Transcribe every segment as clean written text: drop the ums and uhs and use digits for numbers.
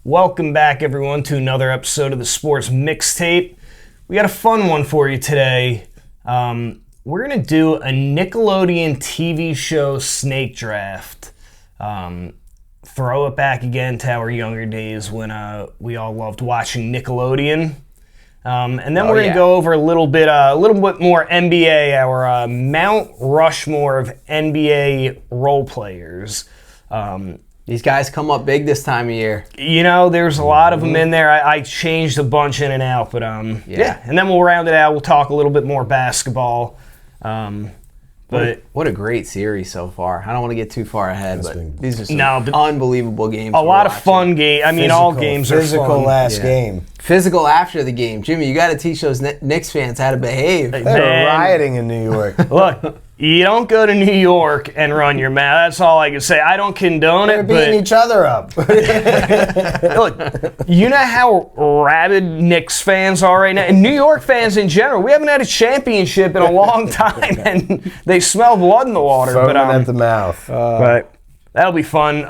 Welcome back, everyone, to another episode of the Sports Mixtape. We got a fun one for you today. We're going to do a Nickelodeon TV show snake draft. Throw it back again to our younger days when we all loved watching Nickelodeon. And then we're going to go over a little bit more NBA, our Mount Rushmore of NBA role players. These guys come up big this time of year. You know, there's a lot of them in there. I changed a bunch in and out, but yeah. And then we'll round it out. We'll talk a little bit more basketball. But what a great series so far. I don't want to get too far ahead, but these are some unbelievable games. A lot of fun games. I mean, all games are fun. Physical last game. Physical after the game. Jimmy, you got to teach those Knicks fans how to behave. They were rioting in New York. Look, you don't go to New York and run your mouth. That's all I can say. I don't condone They're it, beating each other up. Look, you know how rabid Knicks fans are right now, and New York fans in general. We haven't had a championship in a long time, and they smell blood in the water. Foaming at the mouth. But that'll be fun.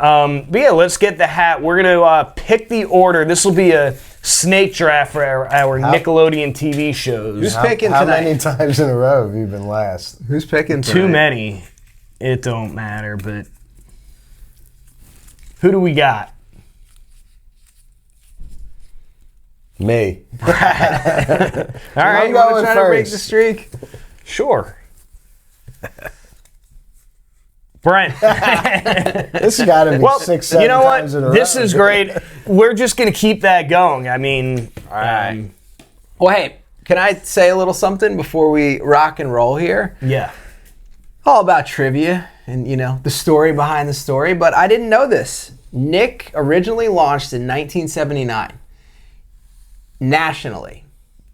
But yeah, let's get the hat. We're gonna pick the order. This will be a snake draft for our Nickelodeon TV shows. Who's picking how tonight? many times in a row have you been last? Who's picking tonight? Too many. It don't matter, but who do we got? Me. All right, I'm You going want to try to break first. the streak? Sure. Brent. This has got to be 6-7 you know times in a what? row. This is great. We're just going to keep that going. I mean, All right. Well, hey, can I say a little something before we rock and roll here? yeah. All about trivia and, you know, the story behind the story, but I didn't know this. Nick originally launched in 1979 nationally.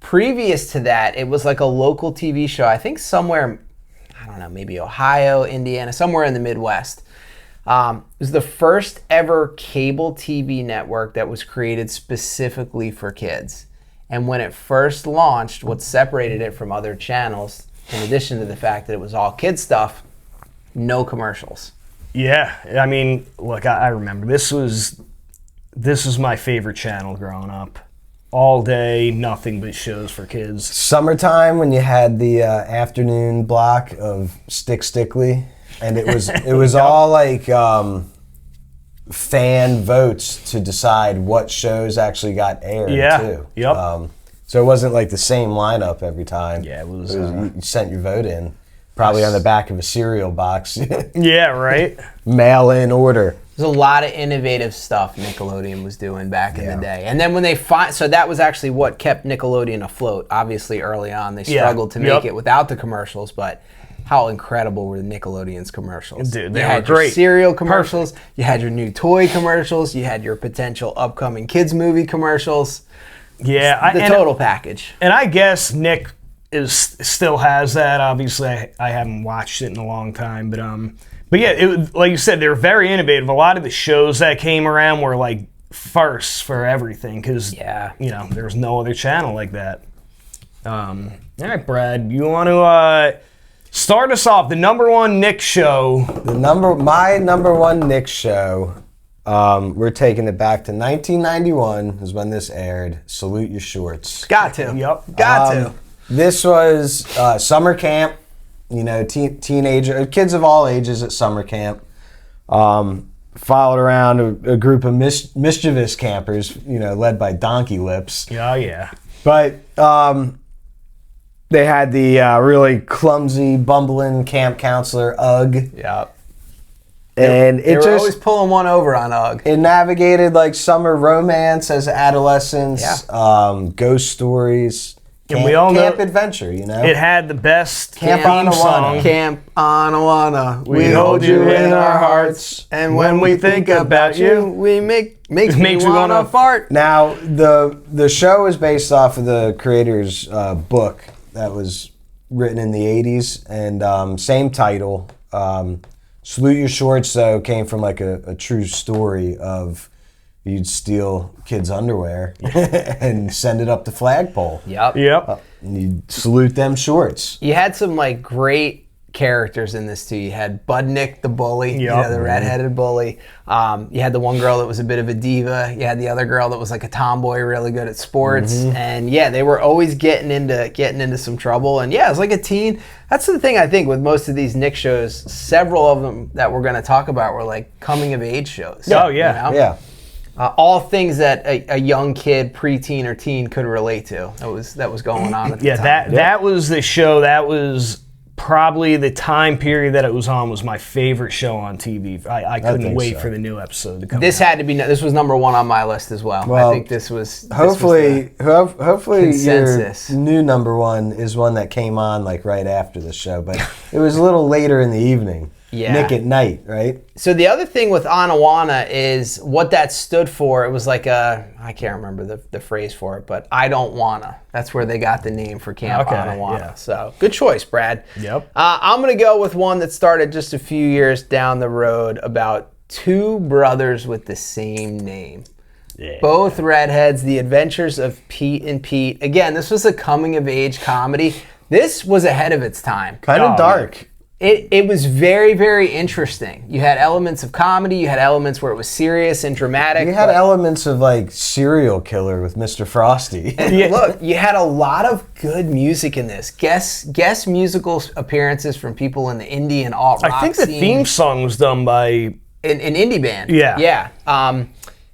Previous to that, it was like a local TV show, I think somewhere, I don't know, maybe Ohio, Indiana, somewhere in the Midwest. It was the first ever cable TV network that was created specifically for kids. And when it first launched, what separated it from other channels, in addition to the fact that it was all kid stuff, no commercials. Yeah. I mean, look, I remember this was my favorite channel growing up. All day, nothing but shows for kids. Summertime when you had the afternoon block of Stickly, and it was all like fan votes to decide what shows actually got aired too. Yep. So it wasn't like the same lineup every time. Yeah, it was you sent your vote in, probably on the back of a cereal box. Yeah, right? Mail-in order. There's a lot of innovative stuff Nickelodeon was doing back in the day. And then when they so that was actually what kept Nickelodeon afloat. Obviously, early on, they struggled to make it without the commercials, but how incredible were Nickelodeon's commercials? Dude, they you were had great. Your cereal commercials, you had your new toy commercials, you had your potential upcoming kids movie commercials. Yeah. The total package. And I guess Nick still has that. Obviously, I haven't watched it in a long time, but yeah, like you said, they were very innovative. A lot of the shows that came around were like firsts for everything because you know there was no other channel like that. All right, Brad, you want to start us off? The number one Nick show. My number one Nick show. We're taking it back to 1991 is when this aired. Salute Your Shorts. Got to. Yep. Got to. This was summer camp. You know, teenager kids of all ages at summer camp. Followed around a group of mischievous campers. You know, led by Donkey Lips. Oh yeah. But they had the really clumsy, bumbling camp counselor Ugg. Yep. And They were always pulling one over on Ugg. It navigated like summer romance as adolescents, ghost stories, And we all camp know adventure, you know? it had the best Camp theme Anawana. song. Camp Anawana, We hold you in our hearts, and when we think about you, we makes me wanna fart. Now, the show is based off of the creator's book that was written in the 80s, and same title. Salute Your Shorts, though, came from like a true story of you'd steal kids' underwear and send it up the flagpole. Yep. Yep. And you'd salute them shorts. You had some like great characters in this too. You had Budnick the bully, Yep. the redheaded bully. You had the one girl that was a bit of a diva. You had the other girl that was like a tomboy, really good at sports. And yeah, they were always getting into some trouble. And yeah, it was like a teen. That's the thing I think with most of these Nick shows. Several of them that we're going to talk about were like coming of age shows. Oh yeah, Yeah. All things that a young kid, preteen or teen could relate to. That was going on at the time. That was the show. That was probably the time period that it was on was my favorite show on TV. I couldn't think wait so. for the new episode to come. This had to be. This was number one on my list as well. Well, I think this was. Hopefully consensus. your new number one is one that came on like right after the show, but it was a little later in the evening. Yeah. Nick at Night, right? So the other thing with Anawana is what that stood for. It was like I can't remember the phrase for it, but I don't wanna. That's where they got the name for Camp Anawana. yeah. So good choice, Brad. Yep. I'm gonna go with one that started just a few years down the road about two brothers with the same name. Yeah. Both redheads, The Adventures of Pete and Pete. Again, this was a coming of age comedy. This was ahead of its time. Kind of dark. It was very, very interesting. You had elements of comedy. You had elements where it was serious and dramatic. You had elements of like Serial Killer with Mr. Frosty. And look, you had a lot of good music in this. Guest musical appearances from people in the indie and alt rock I think the scene. theme song was done by An indie band. Yeah. Yeah.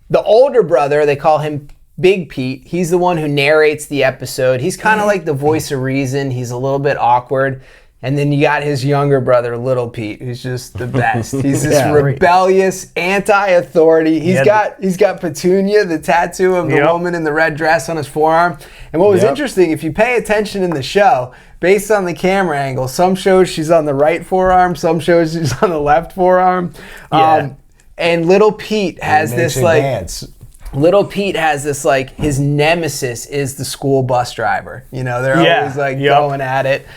The older brother, they call him Big Pete. He's the one who narrates the episode. He's kind of like the voice of reason. He's a little bit awkward. And then you got his younger brother, Little Pete, who's just the best. He's this rebellious, anti-authority. He's got Petunia, the tattoo of the woman in the red dress on his forearm. And what was interesting, if you pay attention in the show, based on the camera angle, some shows she's on the right forearm, some shows she's on the left forearm. Yeah. And Little Pete has this like... dance. Little Pete has this like his nemesis is the school bus driver. They're always like going at it.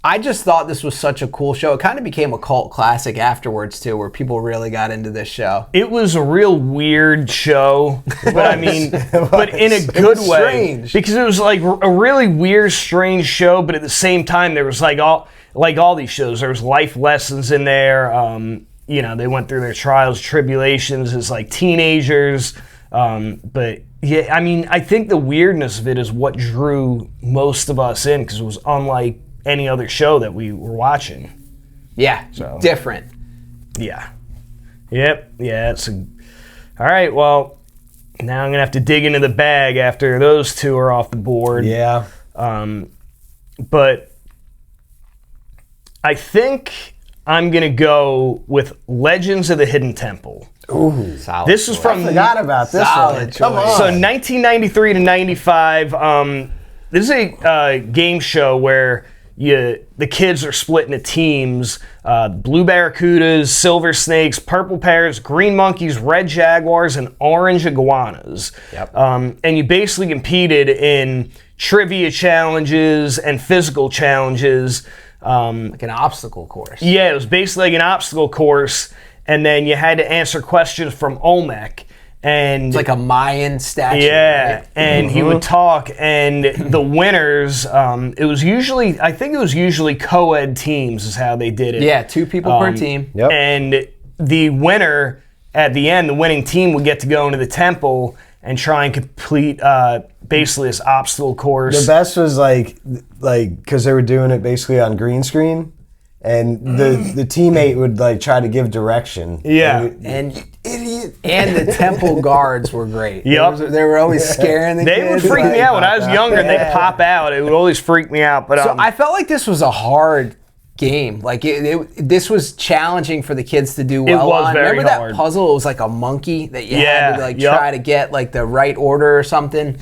I just thought this was such a cool show. It kind of became a cult classic afterwards too, where people really got into this show. It was a real weird show, but I mean, but in a good way. Strange. Because it was like a really weird, strange show, but at the same time, there was like all these shows, there was life lessons in there. They went through their trials, tribulations as like teenagers. But yeah, I mean, I think the weirdness of it is what drew most of us in because it was unlike any other show that we were watching. Yeah, different. Yeah. Yep. Yeah. All right. Well, now I'm gonna have to dig into the bag after those two are off the board. Yeah. But I think I'm gonna go with Legends of the Hidden Temple. Ooh. Solid This is choice. from I forgot about this Solid one. Come choice. on. So 1993 to 95. This is a game show where the kids are split into teams: blue barracudas, silver snakes, purple parrots, green monkeys, red jaguars, and orange iguanas. Yep. And you basically competed in trivia challenges and physical challenges. Like an obstacle course. Yeah, it was basically like an obstacle course, and then you had to answer questions from Olmec. And It's like a Mayan statue. yeah, Right? and he would talk, and the winners, I think it was usually co-ed teams is how they did it. Yeah, 2 people per team. Yep. And the winner, at the end, the winning team would get to go into the temple and try and complete basically this obstacle course. The best was like because they were doing it basically on green screen, and the teammate would like try to give direction. Yeah. And idiot. And the temple guards were great. Yep. They were always scaring the They kids. would freak me like- out when I was younger. They'd pop out. It would always freak me out. But So I felt like this was a hard game. Like this was challenging for the kids to do well. was on. very Remember hard. that puzzle? It was like a monkey that you Yeah, had to like yep. try to get like the right order or something.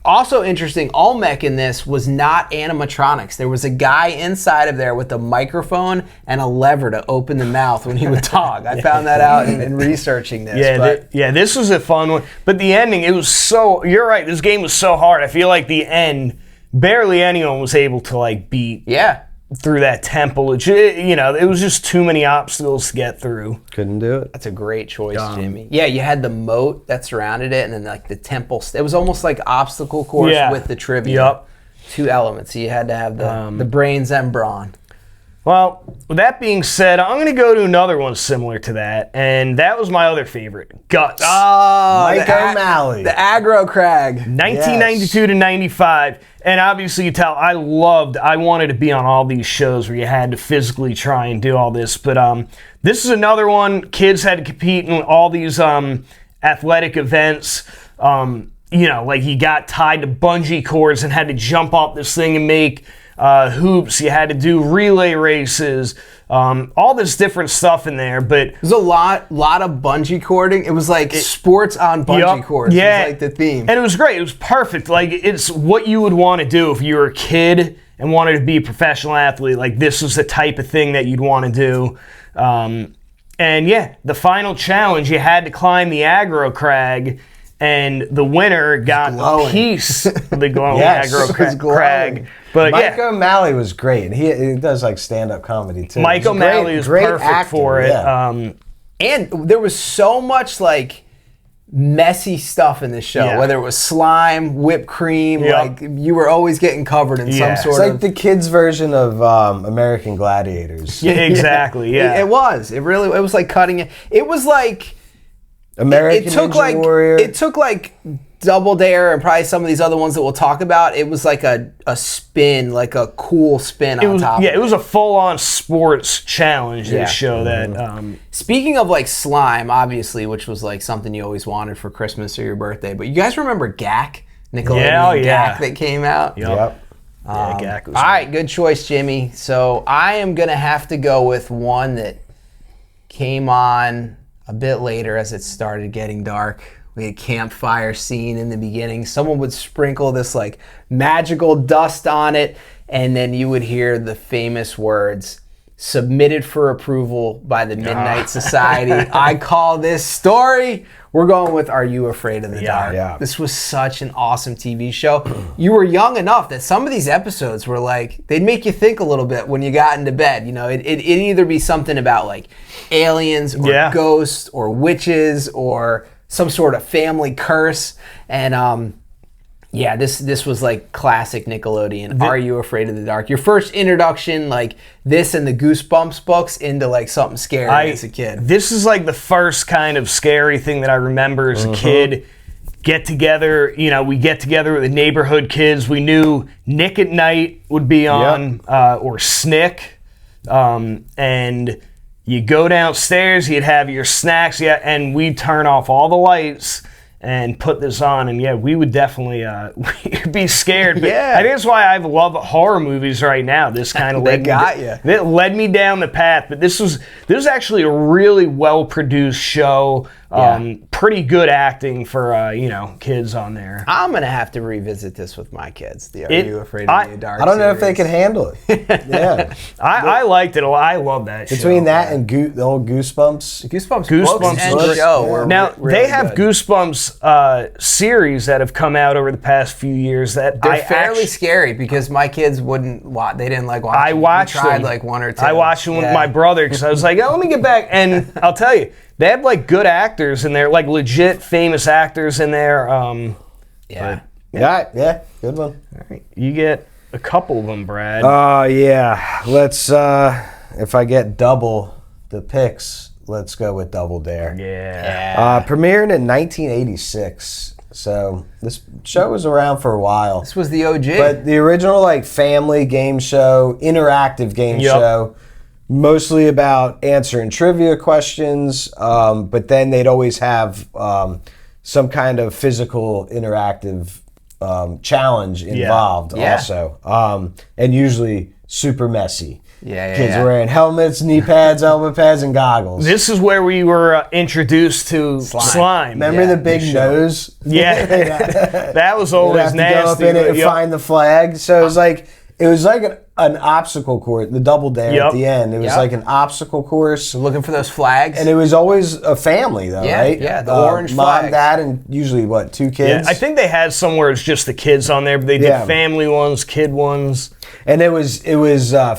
Also interesting, Olmec in this was not animatronics. There was a guy inside of there with a microphone and a lever to open the mouth when he would talk. I found that out in researching this. Yeah, this was a fun one. But the ending, it was so... You're right, this game was so hard. I feel like the end, barely anyone was able to like beat yeah. through that temple. It was just too many obstacles to get through. Couldn't do it. That's a great choice, Jimmy. Yeah, you had the moat that surrounded it, and then like the temple. It was almost like obstacle course Yeah. with the trivia. Yep. 2 elements. So you had to have the brains and brawn. Well, with that being said, I'm going to go to another one similar to that, and that was my other favorite, Guts. Oh, Mike O'Malley. The aggro crag. 1992 to 95, and obviously you tell I wanted to be on all these shows where you had to physically try and do all this, but this is another one. Kids had to compete in all these athletic events. Like you got tied to bungee cords and had to jump off this thing and make hoops. You had to do relay races, all this different stuff in there. But there's a lot of bungee cording. It was like sports on bungee cords. Yeah, it was like the theme, and it was great. It was perfect. Like it's what you would want to do if you were a kid and wanted to be a professional athlete. Like this was the type of thing that you'd want to do. And yeah, the final challenge, you had to climb the aggro crag. And the winner got a piece of the glowing aggro crag. But Mike O'Malley was great. He does like stand-up comedy too. Mike O'Malley is perfect actor, for it. Yeah. And there was so much like messy stuff in this show. Whether it was slime, whipped cream, like you were always getting covered in some sort of. It's like the kids' version of American Gladiators. Yeah, exactly. Yeah, it was. It was like cutting it. It was like. American Ninja Warrior. It took like Double Dare and probably some of these other ones that we'll talk about. It was like a spin, like a cool spin on top. Yeah, it was a full-on sports challenge. This show that. Speaking of like slime, obviously, which was like something you always wanted for Christmas or your birthday. But you guys remember Gak? Nickelodeon Gak that came out. Yep. Gak was. All right, good choice, Jimmy. So I am gonna have to go with one that came on a bit later as it started getting dark. We had campfire scene in the beginning. Someone would sprinkle this like magical dust on it, and then you would hear the famous words, submitted for approval by the Midnight Society. I call this story. We're going with Are You Afraid of the Dark? Yeah. This was such an awesome TV show. You were young enough that some of these episodes were like, they'd make you think a little bit when you got into bed. You know, it'd either be something about like aliens or ghosts or witches or some sort of family curse. And this was like classic Nickelodeon. Are You Afraid of the Dark? Your first introduction, like this and the Goosebumps books into like something scary as a kid. This is like the first kind of scary thing that I remember as a kid. Get together, we get together with the neighborhood kids. We knew Nick at Night would be on, or Snick, and you go downstairs, you'd have your snacks, and we'd turn off all the lights and put this on, and we would definitely we'd be scared. But I think that's why I love horror movies right now. This kind of it led me down the path. But this was actually a really well produced show. Pretty good acting for kids on there. I'm gonna have to revisit this with my kids. Are You Afraid of the Dark? I don't know if they can handle it. Yeah, I liked it a lot. I love that show. Between that and the old Goosebumps and show. Now they have Goosebumps series that have come out over the past few years that they're fairly scary because my kids wouldn't watch. They didn't like watching. I watched them. Tried like one or two. I watched them with my brother because I was like, let me get back. And I'll tell you, they have like good actors in there, like legit famous actors in there. Good one. All right, you get a couple of them, Brad. Let's. If I get double the picks, let's go with Double Dare. Premiered in 1986. So this show was around for a while. This was the OG. But the original like family game show, interactive game show, mostly about answering trivia questions, but then they'd always have some kind of physical interactive challenge involved also, and usually super messy. Kids wearing helmets, knee pads, elbow pads, and goggles. This is where we were introduced to slime. Remember the big nose? Yeah, that was always nasty. Go up in it and find the flag. So it was like an obstacle course. The Double Dare at the end. It was like an obstacle course. So looking for those flags. And it was always a family though, right? Yeah, the orange flags. Mom, dad, and usually 2 kids? Yeah, I think they had somewhere it's just the kids on there, but they did family ones, kid ones. And it was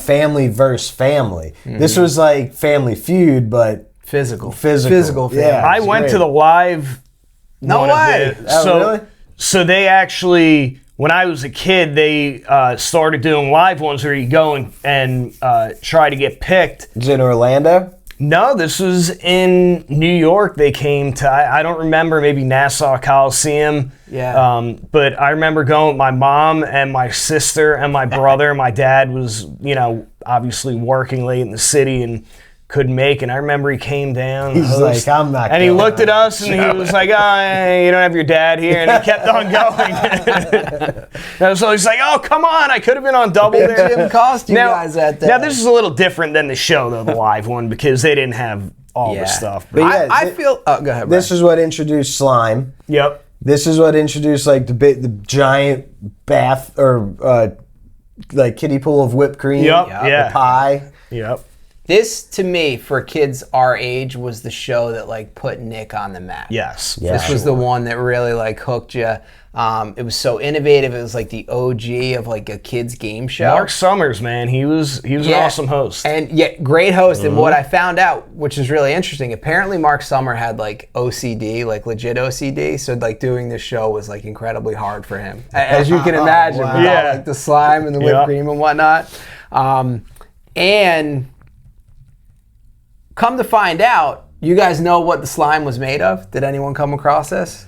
family versus family. This was like Family Feud, but physical family. Yeah, I went to the live. No way. So they actually when I was a kid, they started doing live ones where you go and try to get picked. Is it in Orlando? No, this was in New York. They came to, I don't remember, maybe Nassau Coliseum. Yeah. But I remember going with my mom and my sister and my brother. My dad was, obviously working late in the city and couldn't make it. And I remember he came down. He's like, I'm not And he going. looked at us and he was like, oh, you don't have your dad here. And he kept on going. And so he's like, oh, come on. I could have been on double there. Jim cost you guys that day. Now, this is a little different than the show, though, the live one, because they didn't have all the stuff. But yeah, I feel... Oh, go ahead, Brian. This is what introduced slime. Yep. This is what introduced like the giant bath or like kiddie pool of whipped cream. Yep. Yeah. The pie. Yep. This, to me, for kids our age, was the show that like put Nick on the map. Yes. Yeah. This was the one that really like hooked you. It was so innovative. It was like the OG of like a kids game show. Mark Summers, man, he was an awesome host. And great host. And what I found out, which is really interesting, apparently Mark Summer had like OCD, like legit OCD. So like doing this show was like incredibly hard for him, as you can imagine, with all, like the slime and the whipped cream and whatnot. And come to find out, you guys know what the slime was made of? Did anyone come across this?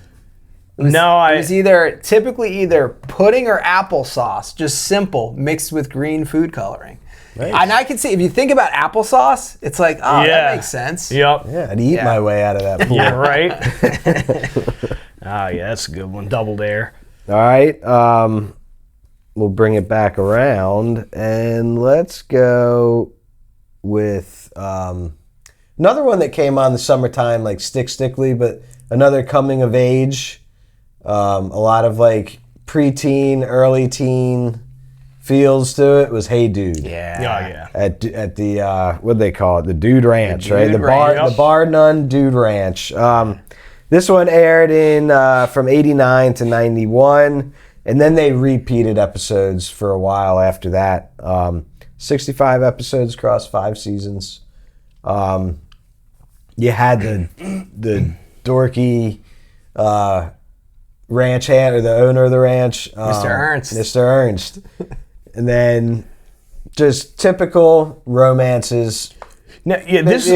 It was typically either pudding or applesauce, just simple, mixed with green food coloring. Nice. And I can see, if you think about applesauce, it's like, that makes sense. Yep. Yeah, I'd eat my way out of that pool. Yeah, right? That's a good one. Double dare. All right. We'll bring it back around, and let's go with another one that came on the summertime, like Stickly, but another coming of age. A lot of like preteen, early teen feels to it. Was Hey Dude. Yeah. At the what'd they call it? The Dude Ranch, Dude right? Ranch. The Bar None Dude Ranch. This one aired in from 89 to 91, and then they repeated episodes for a while after that. 65 episodes across 5 seasons. You had the dorky ranch hand, or the owner of the ranch, Mr. Ernst. And then just typical romances. Now, this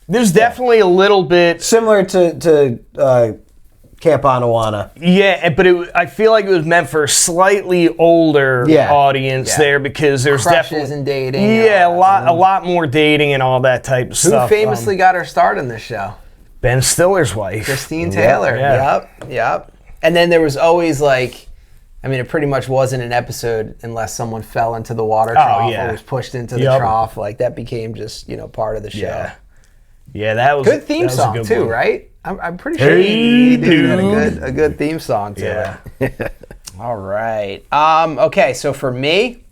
there's definitely a little bit similar to Camp Anawana. Yeah, but I feel like it was meant for a slightly older audience there, because there's crushes definitely and dating. Yeah, a lot more dating and all that type of stuff. Who famously got her start in this show? Ben Stiller's wife, Christine Taylor. Yep. And then there was always like, it pretty much wasn't an episode unless someone fell into the water trough or was pushed into the trough. Like that became just part of the show. Yeah, that was good theme song too, one. Right? I'm pretty sure he had a good theme song to it. All right. Okay, so for me,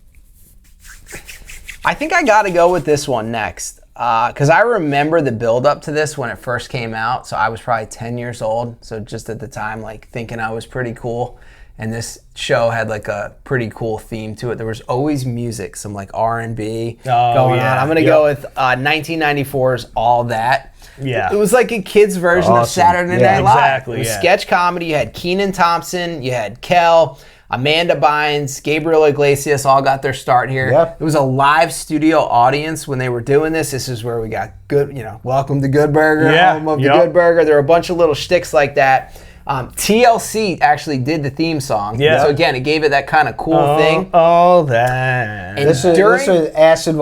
I think I got to go with this one next. Because I remember the build up to this when it first came out. So I was probably 10 years old. So just at the time, like thinking I was pretty cool. And this show had like a pretty cool theme to it. There was always music, some like R&B going on. I'm going to go with 1994's All That. Yeah. It was like a kid's version of Saturday Night Live. Exactly, it was sketch comedy. You had Kenan Thompson, you had Kel, Amanda Bynes, Gabriel Iglesias all got their start here. Yep. It was a live studio audience when they were doing this. This is where we got good, welcome to Good Burger, home of the Good Burger. There were a bunch of little shticks like that. TLC actually did the theme song. Yeah. So again, it gave it that kind of cool thing. All that. And This was acid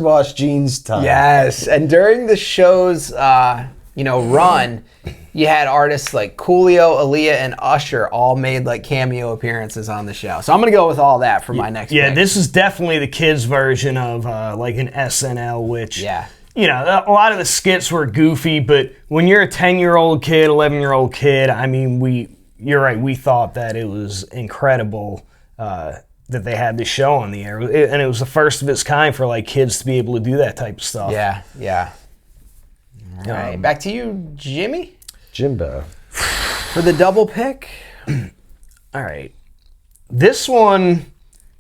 wash jeans time. Yes, and during the show's run, you had artists like Coolio, Aaliyah, and Usher all made like cameo appearances on the show. So I'm gonna go with all that for my next pick. This is definitely the kids' version of like an SNL, which a lot of the skits were goofy, but when you're a 10-year-old kid, 11-year-old kid, you're right, we thought that it was incredible that they had this show on the air. And it was the first of its kind for like kids to be able to do that type of stuff. Yeah. All right, back to you, Jimbo. For the double pick. All right. This one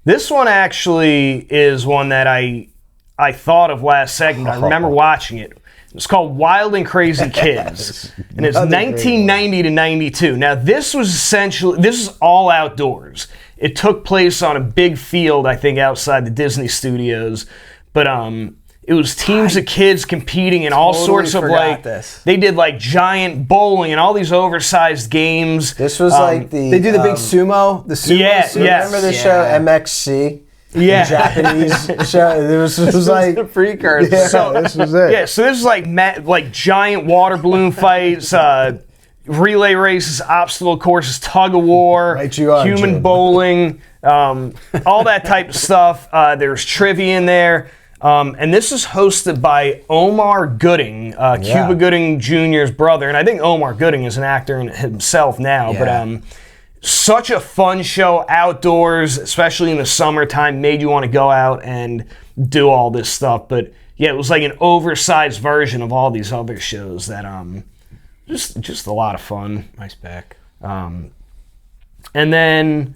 actually is one that I thought of last second. I remember watching it. It's called Wild and Crazy Kids, and it's Another great 1990 to 92. Now, this is all outdoors. It took place on a big field, I think, outside the Disney studios, but it was teams of kids competing in all sorts of they did like giant bowling and all these oversized games. This was like they do the big sumo. Remember the show MXC? Yeah, the Japanese show. This was like a precursor. Yeah, so this was it. Yeah, so this is like giant water balloon fights, relay races, obstacle courses, tug of war, Right you are, human Jim. bowling, all that type of stuff. There's trivia in there. And this is hosted by Omar Gooding, Cuba Gooding Jr.'s brother. And I think Omar Gooding is an actor himself now. Yeah. But such a fun show outdoors, especially in the summertime, made you want to go out and do all this stuff. But yeah, it was like an oversized version of all these other shows that just a lot of fun. Nice back. And then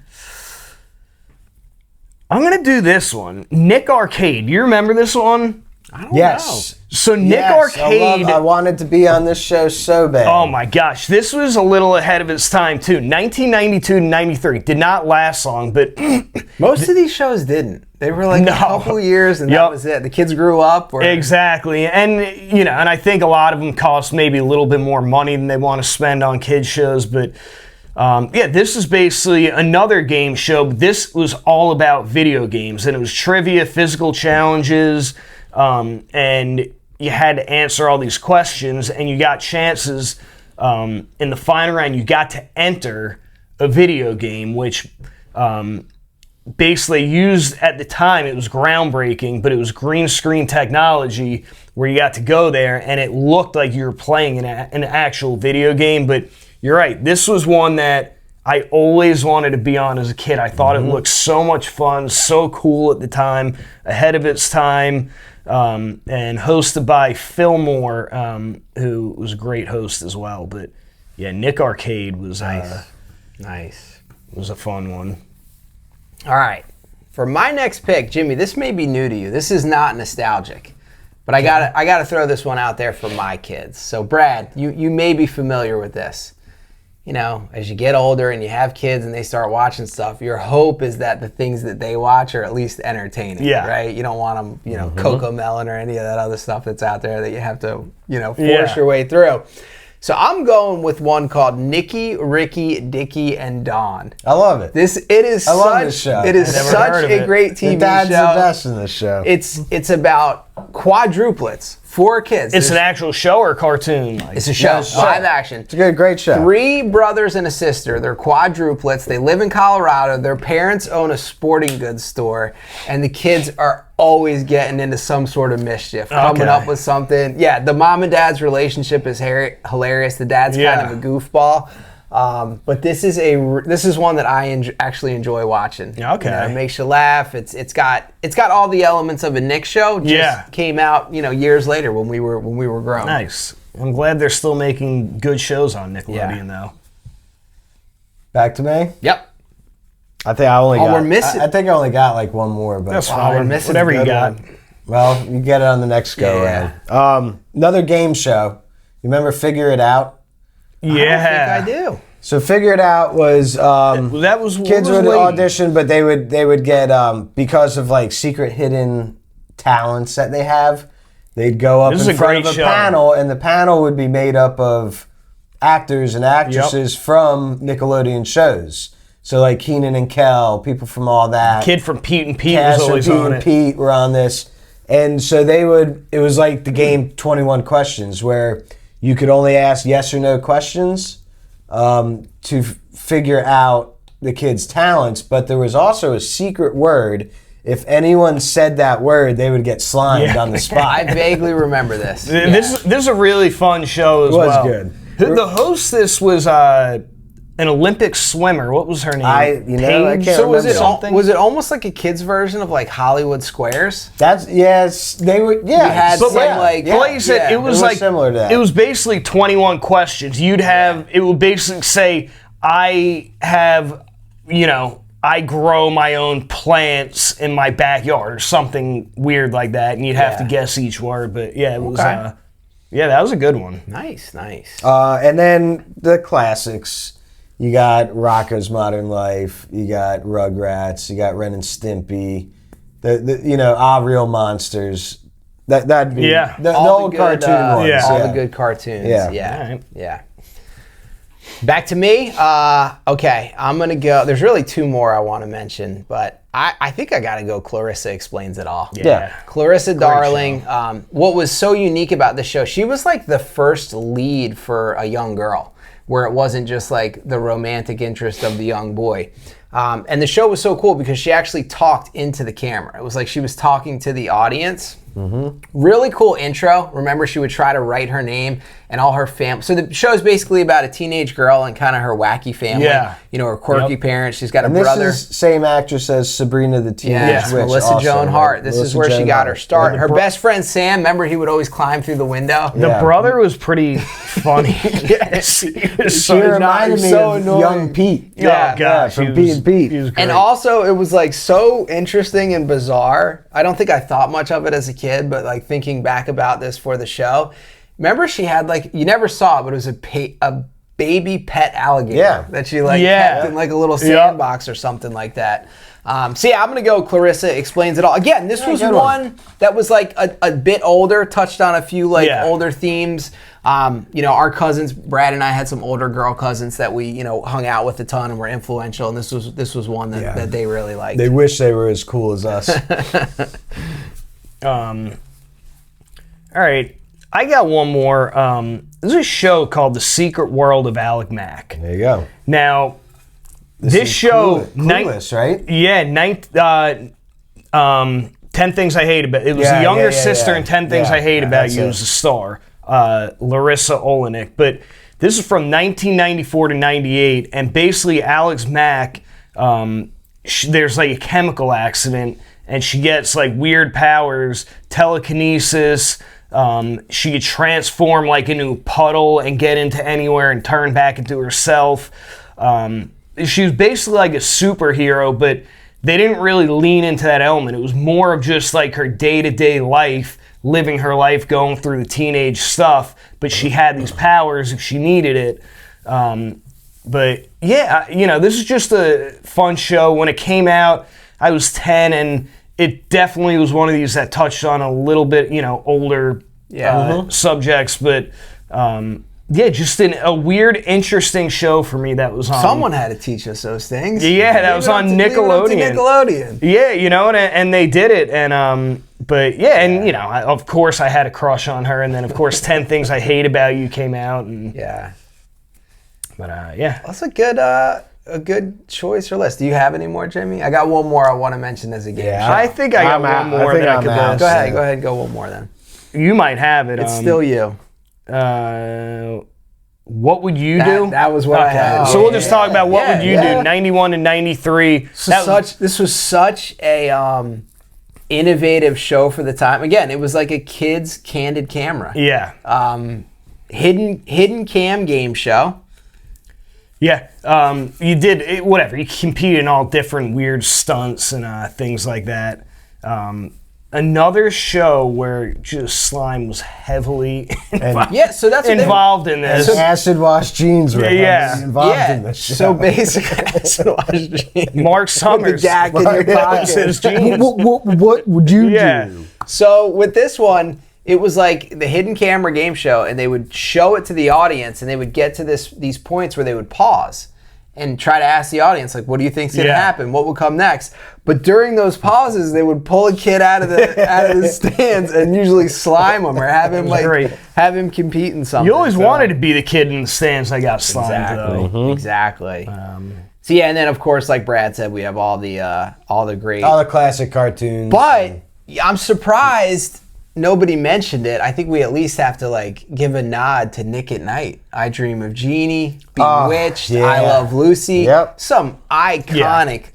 I'm going to do this one. Nick Arcade. You remember this one? I don't know. So Nick Arcade. I wanted to be on this show so bad. Oh my gosh. This was a little ahead of its time too. 1992 to 93. Did not last long, but most of these shows didn't. They were like a couple years and that was it. The kids grew up. Exactly. And and I think a lot of them cost maybe a little bit more money than they want to spend on kids shows, but this is basically another game show. But this was all about video games, and it was trivia, physical challenges, and you had to answer all these questions, and you got chances. In the final round, you got to enter a video game, which basically used at the time, it was groundbreaking, but it was green screen technology where you got to go there, and it looked like you were playing an actual video game. But you're right. This was one that I always wanted to be on as a kid. I thought it looked so much fun, so cool at the time, ahead of its time, and hosted by Phil Moore, who was a great host as well. But yeah, Nick Arcade was nice. Was a fun one. All right. For my next pick, Jimmy, this may be new to you. This is not nostalgic. But I gotta throw this one out there for my kids. So Brad, you may be familiar with this. As you get older and you have kids and they start watching stuff, your hope is that the things that they watch are at least entertaining, right? You don't want them, Coco Melon or any of that other stuff that's out there that you have to, force your way through. So I'm going with one called Nicky, Ricky, Dickie, and Dawn. I love it. I love this show. It is such a great TV show. Dad's the best in this show. It's about quadruplets, 4 kids. It's an actual show or a cartoon? It's a show, live action. It's a great show. 3 brothers and a sister. They're quadruplets. They live in Colorado. Their parents own a sporting goods store, and the kids are always getting into some sort of mischief, coming up with something. Yeah, the mom and dad's relationship is hilarious. The dad's kind of a goofball. But this is one that I actually enjoy watching. Okay, it makes you laugh. It's got all the elements of a Nick show. Just came out years later when we were grown. Nice. I'm glad they're still making good shows on Nickelodeon though. Back to me. Yep. I think I only got. We're missing. I think I only got like one more, but that's fine. We're missing whatever you got. Well, you get it on the next go round. Another game show. You remember Figure It Out? Yeah, I think I do. So Figure It Out was that was kids would audition, but they would get because of like secret hidden talents that they have. They'd go up in front of a panel, and the panel would be made up of actors and actresses from Nickelodeon shows. So like Keenan and Kel, people from all that. Kid from Pete and Pete was always on it. Pete were on this. And so it was like the game 21 Questions, where you could only ask yes or no questions to figure out the kids' talents. But there was also a secret word. If anyone said that word, they would get slimed on the spot. I vaguely remember this. This is a really fun show as well. It was good. The hostess was an Olympic swimmer. What was her name? I can't remember. Was it almost like a kid's version of like Hollywood Squares? They were. Yeah, you had like you said, it was like similar to that. It was basically 21 questions. You'd have it would basically say, I grow my own plants in my backyard or something weird like that, and you'd have to guess each word. But yeah, it was. Yeah, that was a good one. Nice. And then the classics. You got Rocko's Modern Life. You got Rugrats. You got Ren and Stimpy. The Real Monsters. That'd be the old cartoon ones. All the good cartoons. Yeah. Right. Back to me. Okay, I'm gonna go. There's really two more I want to mention, but I think I gotta go. Clarissa Explains It All. Yeah. Clarissa Darling. What was so unique about the show? She was like the first lead for a young girl, where it wasn't just like the romantic interest of the young boy. And the show was so cool because she actually talked into the camera. It was like she was talking to the audience. Mm-hmm. Really cool intro. Remember, she would try to write her name and all her family. So the show is basically about a teenage girl and kind of her wacky family. Yeah. Her quirky parents. She's got a This brother. is same actress as Sabrina the Teenage Witch. Melissa also, Joan Hart. This is where she got her start. Her best friend Sam, remember, he would always climb through the window. The brother was pretty funny. Yes. She reminded me of young Pete. Yeah, gosh, from Pete and Pete. He was great. And also, it was like so interesting and bizarre. I don't think I thought much of it as a kid, but like thinking back about this for the show, remember she had like, you never saw it, but it was a baby pet alligator that she kept in like a little sandbox or something like that. I'm gonna go Clarissa Explains It All. Again, this was one that was like a bit older, touched on a few older themes. Our cousins, Brad and I, had some older girl cousins that we hung out with a ton and were influential, and this was one that they really liked. They wish they were as cool as us. All right, I got one more. There's a show called The Secret World of Alec Mack. There you go. Now, this show, Clueless, right? Yeah, 10 Things I Hate About. It was the younger sister in 10 Things I Hate About You. It was a star, Larissa Olenek. But this is from 1994 to 98, and basically Alex Mack, there's like a chemical accident, and she gets like weird powers, telekinesis. She could transform like into a puddle and get into anywhere and turn back into herself. She was basically like a superhero, but they didn't really lean into that element. It was more of just like her day-to-day life, living her life, going through the teenage stuff, but she had these powers if she needed it. But yeah, this is just a fun show. When it came out, I was 10, and it definitely was one of these that touched on a little bit, older subjects, but just a weird, interesting show for me that was on. Someone had to teach us those things. Yeah, that was on Nickelodeon. Yeah, and they did it, and of course I had a crush on her, and then of course 10 Things I Hate About You came out, and that's a good choice or list. Do you have any more, Jimmy? I got one more I want to mention as a game show. I think I got one more that I could list. Go ahead, go one more then. You might have it. It's still you. What would you do? That was what I had. So we'll just talk about what would you do, 91 and 93. This was such a innovative show for the time. Again, it was like a kid's candid camera. Yeah. Hidden cam game show. Yeah, you did whatever. You competed in all different weird stunts and things like that. Another show where just slime was heavily involved in this. Acid wash jeans were involved in this show. So basically, acid wash jeans. Mark Summers. With the gag in your pocket. His jeans. What would you do? So with this one, it was like the hidden camera game show, and they would show it to the audience, and they would get to these points where they would pause and try to ask the audience, like, what do you think's going to happen? What will come next? But during those pauses, they would pull a kid out of the stands and usually slime him or have him compete in something. You always wanted to be the kid in the stands that got slimed, though. Mm-hmm. Exactly. So and then of course, like Brad said, we have all the classic cartoons. But I'm surprised nobody mentioned it. I think we at least have to give a nod to Nick at Night. I Dream of Jeannie, Bewitched, I Love Lucy. Yep. Some iconic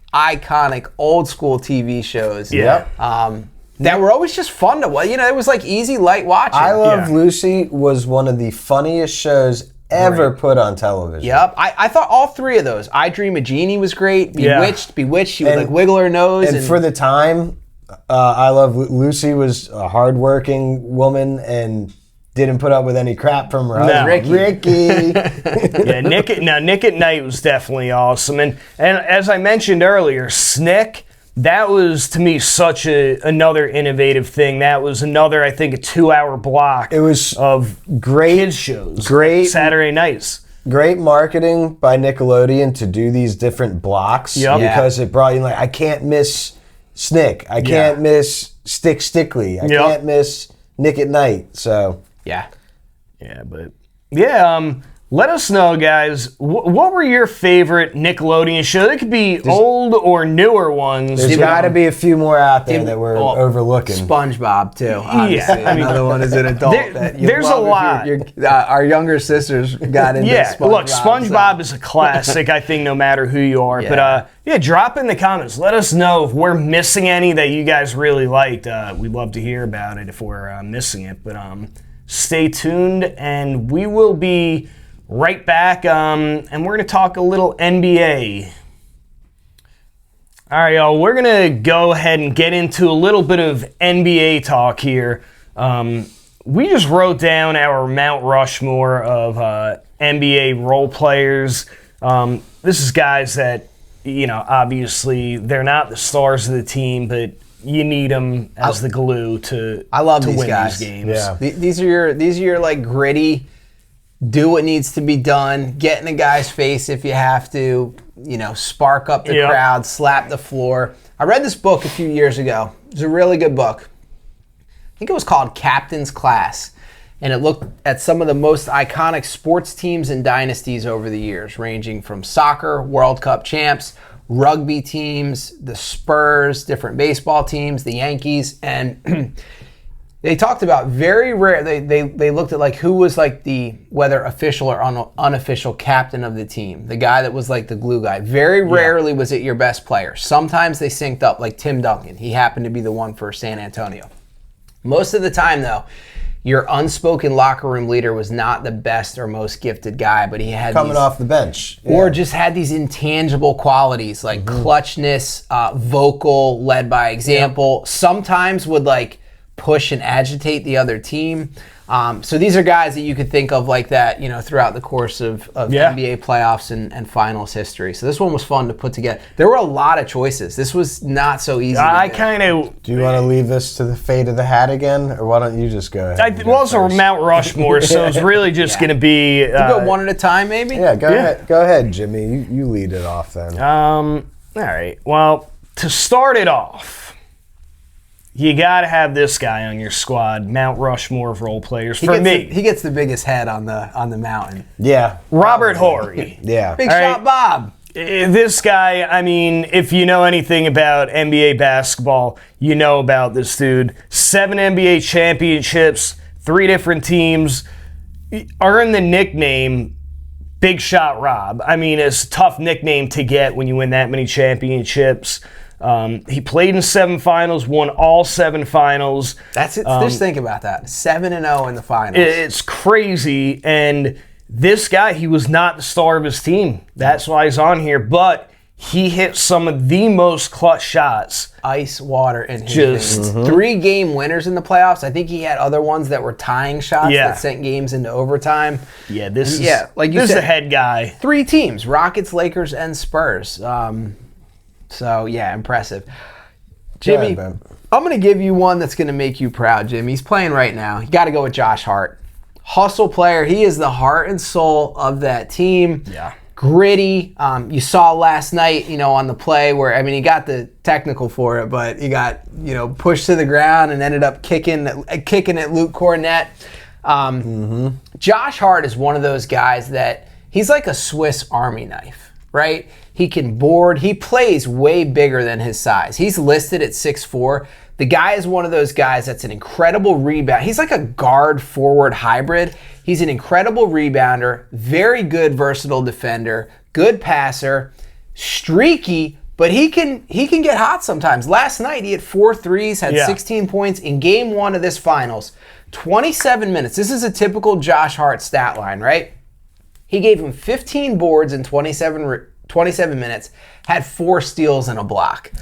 old school TV shows. Yep. That were always just fun to watch. It was easy, light watching. I Love Lucy was one of the funniest shows ever put on television. Yep. I thought all three of those. I Dream of Jeannie was great. Bewitched, she would wiggle her nose. And for the time, I Love Lucy was a hardworking woman, and didn't put up with any crap from Russ. No. Ricky. Yeah, Nick at Night was definitely awesome. And as I mentioned earlier, Snick, that was, to me, such another innovative thing. That was another, I think, a 2-hour block It was of great kids shows. great- Saturday nights. Great marketing by Nickelodeon to do these different blocks Yep. because it brought you like, I can't miss Snick. I can't miss Stickly. I can't miss Nick at Night. So Yeah. Yeah, but let us know, guys. What were your favorite Nickelodeon shows? It could be old or newer ones. there's got to be a few more out there that we're overlooking. SpongeBob too. Obviously. I mean, another one as an adult. there's a lot. Our younger sisters got into SpongeBob. Look, SpongeBob is a classic, I think, no matter who you are. Yeah. But drop in the comments. Let us know if we're missing any that you guys really liked. We'd love to hear about it if we're missing it. But stay tuned, and we will be right back, and we're going to talk a little NBA. All right, y'all, we're going to go ahead and get into a little bit of NBA talk here. We just wrote down our Mount Rushmore of NBA role players. This is guys that, obviously they're not the stars of the team, but you need them as the glue to I love to these win guys. these games. Yeah. These are your like gritty, do what needs to be done, get in a guy's face if you have to, spark up the crowd, slap the floor. I read this book a few years ago. It was a really good book. I think it was called Captain's Class. And it looked at some of the most iconic sports teams and dynasties over the years, ranging from soccer, World Cup champs, rugby teams, the Spurs, different baseball teams, the Yankees, and they talked about very rare. They looked at like who was like the whether official or unofficial captain of the team, the guy that was like the glue guy. Very rarely was it your best player. Sometimes they synced up, like Tim Duncan. He happened to be the one for San Antonio. Most of the time, though, your unspoken locker room leader was not the best or most gifted guy, but he had Coming off the bench. or just had these intangible qualities like clutchness, vocal, led by example. Sometimes would like push and agitate the other team. So these are guys that you could think of like that, throughout the course of NBA playoffs and finals history. So this one was fun to put together. There were a lot of choices. This was not so easy. Do you want to leave this to the fate of the hat again, or why don't you just go ahead? Well, it's a Mount Rushmore, so it's really just going to be... go one at a time, maybe? Yeah, go ahead. Go ahead, Jimmy. You lead it off then. All right. Well, to start it off, you got to have this guy on your squad, Mount Rushmore of role players. For me, he gets the biggest head on the mountain. Yeah. Robert Horry. Yeah. Big All shot, right. Bob. This guy, I mean, if you know anything about NBA basketball, you know about this dude. 7 NBA championships, 3 different teams, earned the nickname Big Shot Rob. I mean, it's a tough nickname to get when you win that many championships. He played in 7 finals, won all 7 finals. That's it. Just think about that. 7-0 in the finals. It's crazy. And this guy, he was not the star of his team. That's why he's on here. But he hit some of the most clutch shots. Ice water in his veins. 3 game winners in the playoffs. I think he had other ones that were tying shots that sent games into overtime. Yeah, this like you is said, the head guy. 3 teams: Rockets, Lakers, and Spurs. So yeah, impressive. Jimmy, Go ahead, I'm going to give you one that's going to make you proud, Jimmy. He's playing right now. You got to go with Josh Hart. Hustle player. He is the heart and soul of that team. Yeah. Gritty. You saw last night, on the play where, he got the technical for it, but he got, pushed to the ground and ended up kicking at Luke Cornett. Josh Hart is one of those guys that he's like a Swiss Army knife, right? He can board. He plays way bigger than his size. He's listed at 6'4". The guy is one of those guys that's an incredible rebound. He's like a guard-forward hybrid. He's an incredible rebounder, very good versatile defender, good passer, streaky, but he can get hot sometimes. Last night he had 4 threes, had 16 points in game 1 of this finals. 27 minutes. This is a typical Josh Hart stat line, right? He gave him 15 boards in 27 27 minutes, had 4 steals and a block.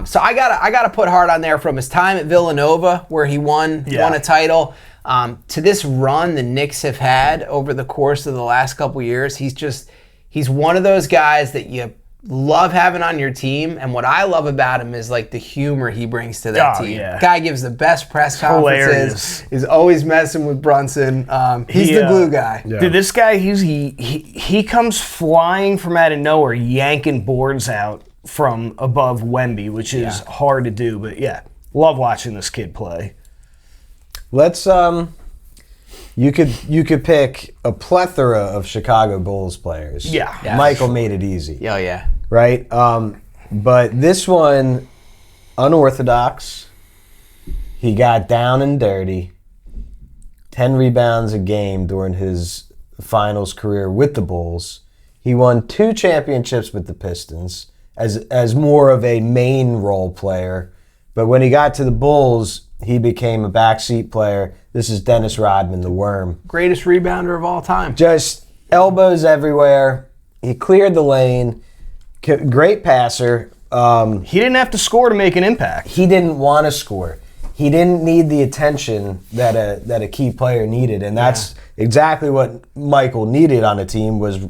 So I gotta put Hart on there from his time at Villanova, where he won a title, to this run the Knicks have had over the course of the last couple years. He's one of those guys that you love having on your team, and what I love about him is like the humor he brings to that team. Yeah. Guy gives the best press conferences. Hilarious. He's always messing with Brunson. He's the glue guy. Yeah. Dude, this guy, he comes flying from out of nowhere, yanking boards out from above Wemby, which is hard to do. But yeah, love watching this kid play. Let's you could pick a plethora of Chicago Bulls players. Yeah. Michael made it easy. Oh yeah. Right? But this one, unorthodox. He got down and dirty. 10 rebounds a game during his finals career with the Bulls. He won 2 championships with the Pistons as more of a main role player. But when he got to the Bulls, he became a backseat player. This is Dennis Rodman, the Worm. Greatest rebounder of all time. Just elbows everywhere. He cleared the lane. Great passer. He didn't have to score to make an impact. He didn't want to score. He didn't need the attention that a key player needed, and that's exactly what Michael needed on a team was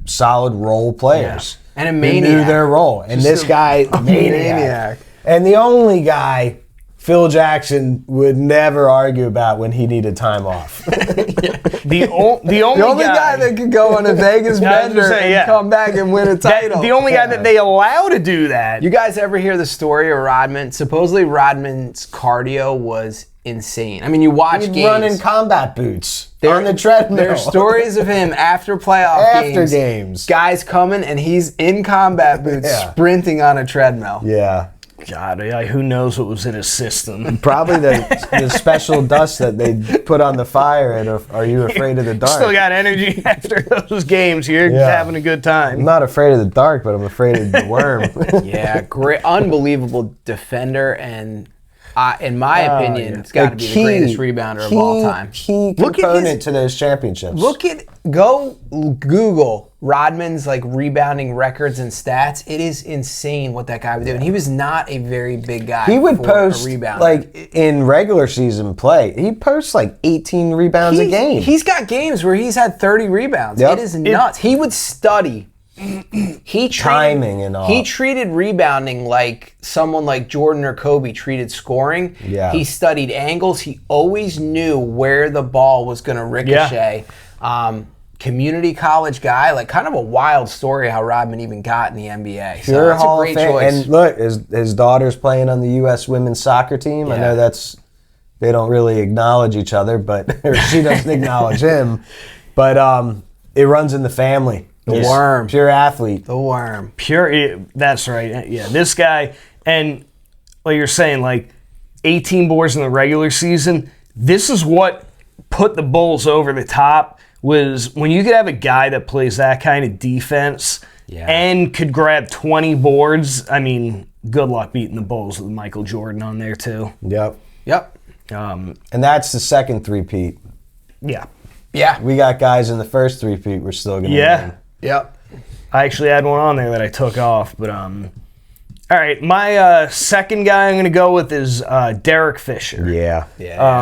solid role players. And a who maniac. knew their role. And this guy, maniac. And the only guy Phil Jackson would never argue about when he needed time off. The only guy that could go on a Vegas bender and come back and win a title. The only guy that they allow to do that. You guys ever hear the story of Rodman? Supposedly Rodman's cardio was insane. I mean, you watch games. He'd run in combat boots on the treadmill. There are stories of him after games. Guys coming and he's in combat boots sprinting on a treadmill. Yeah. God, who knows what was in his system? Probably the special dust that they put on the fire at Are You Afraid of the Dark? Still got energy after those games. You're having a good time. I'm not afraid of the dark, but I'm afraid of the worm. Yeah, great, unbelievable defender, and in my opinion, it's got to be the greatest rebounder of all time. Key component to those championships. Go Google Rodman's rebounding records and stats. It is insane what that guy would do. And he was not a very big guy. He would post a rebounder. in regular season play. He posts 18 rebounds a game. He's got games where he's had 30 rebounds. It is nuts. He would study. Timing and all. He treated rebounding like someone like Jordan or Kobe treated scoring. Yeah. He studied angles. He always knew where the ball was going to ricochet. Community college guy, kind of a wild story how Rodman even got in the NBA. Pure so Hall a great of Fame. choice. And look, his daughter's playing on the U.S. women's soccer team. I know they don't really acknowledge each other, but or she doesn't acknowledge him. But it runs in the family. The Worm. Pure athlete. The Worm. That's right. Yeah, this guy, and like you're saying, 18 boards in the regular season, this is what put the Bulls over the top, was when you could have a guy that plays that kind of defense and could grab 20 boards. I mean, good luck beating the Bulls with Michael Jordan on there too. Yep. And that's the second three-peat. Yeah. Yeah. We got guys in the first three-peat we're still going to win. Yep. I actually had one on there that I took off, but all right, my second guy I'm going to go with is Derek Fisher. Yeah.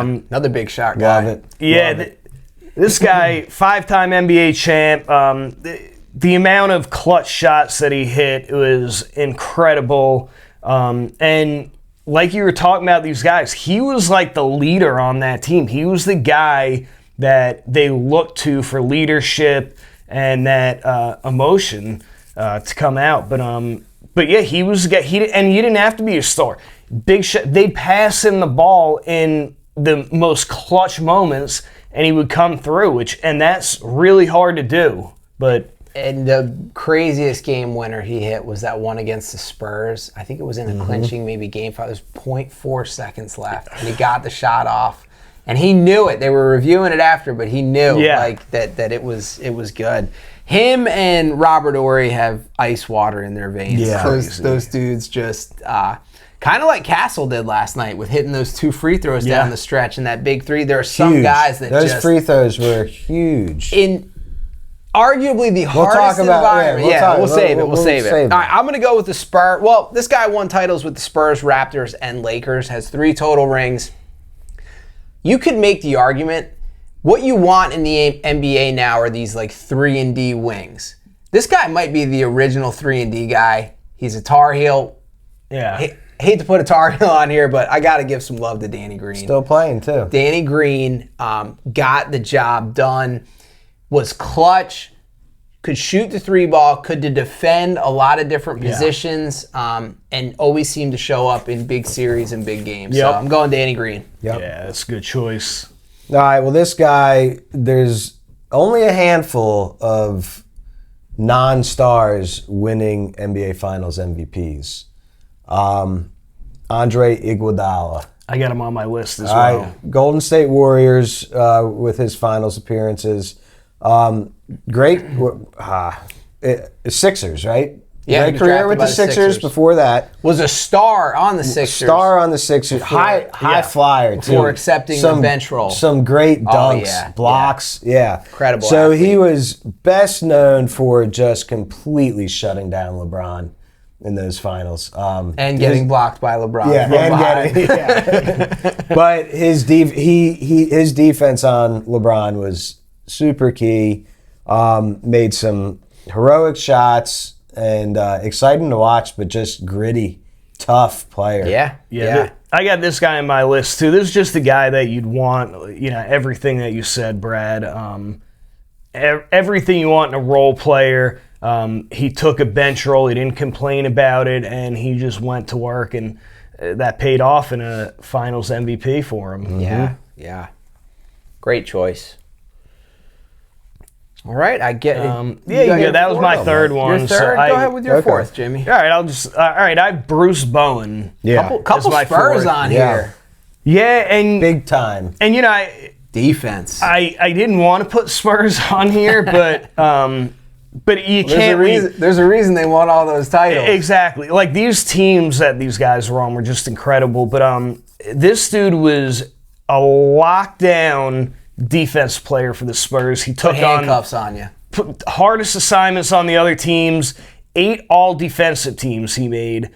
Another big shot guy. Love it. Yeah, this guy, 5-time NBA champ. The amount of clutch shots that he hit was incredible. And like you were talking about these guys, he was the leader on that team. He was the guy that they looked to for leadership and that emotion to come out. But yeah, he was and you didn't have to be a star. Big shot. They'd pass him the ball in the most clutch moments, and he would come through, and that's really hard to do. And the craziest game winner he hit was that one against the Spurs. I think it was in a clinching, maybe game 5. There's 0.4 seconds left, and he got the shot off. And he knew it. They were reviewing it after, but he knew that it was good. Him and Robert Horry have ice water in their veins. Yeah. Those dudes just kind of like Castle did last night with hitting those 2 free throws down the stretch and that big 3. There are some guys that those free throws were huge. arguably the hardest environment. We'll save it. We'll save it. All right, I'm going to go with the Spurs. Well, this guy won titles with the Spurs, Raptors, and Lakers, has 3 total rings. You could make the argument, what you want in the NBA now are these like 3-and-D wings. This guy might be the original 3-and-D guy. He's a Tar Heel. Yeah. Hate to put a Tar Heel on here, but I got to give some love to Danny Green. Still playing, too. Danny Green got the job done, was clutch, could shoot the 3-ball, could defend a lot of different positions, and always seemed to show up in big series and big games. Yep. So I'm going Danny Green. Yep. Yeah, that's a good choice. All right, well, this guy, there's only a handful of non-stars winning NBA Finals MVPs. Andre Iguodala. I got him on my list as well. Right. Golden State Warriors with his finals appearances. Great. Sixers, right? Yeah, Great career with the Sixers before that. Was a star on the Sixers. Star on the Sixers. High flyer, too. Before accepting the bench role. Some great dunks, blocks. Yeah. Incredible So athlete. he was best known for just completely shutting down LeBron in those finals. And getting blocked by LeBron. Yeah, But his defense on LeBron was super key. Made some heroic shots and exciting to watch, but just gritty, tough player. Yeah. I got this guy on my list too. This is just the guy that you'd want. You know, everything that you said, Brad. Everything you want in a role player. He took a bench role. He didn't complain about it, and he just went to work, and that paid off in a Finals MVP for him. Yeah. Great choice. All right, I get it. Yeah, that was my third one. Your third? Go ahead with your fourth, Jimmy. All right, I have Bruce Bowen. Yeah. Couple Spurs on here. Yeah, and big time. And defense. I didn't want to put Spurs on here, but you can't. There's a reason they won all those titles. Exactly. Like these teams that these guys were on were just incredible. But this dude was a lockdown defense player for the Spurs. He took handcuffs on you. Hardest assignments on the other teams. 8 all defensive teams he made.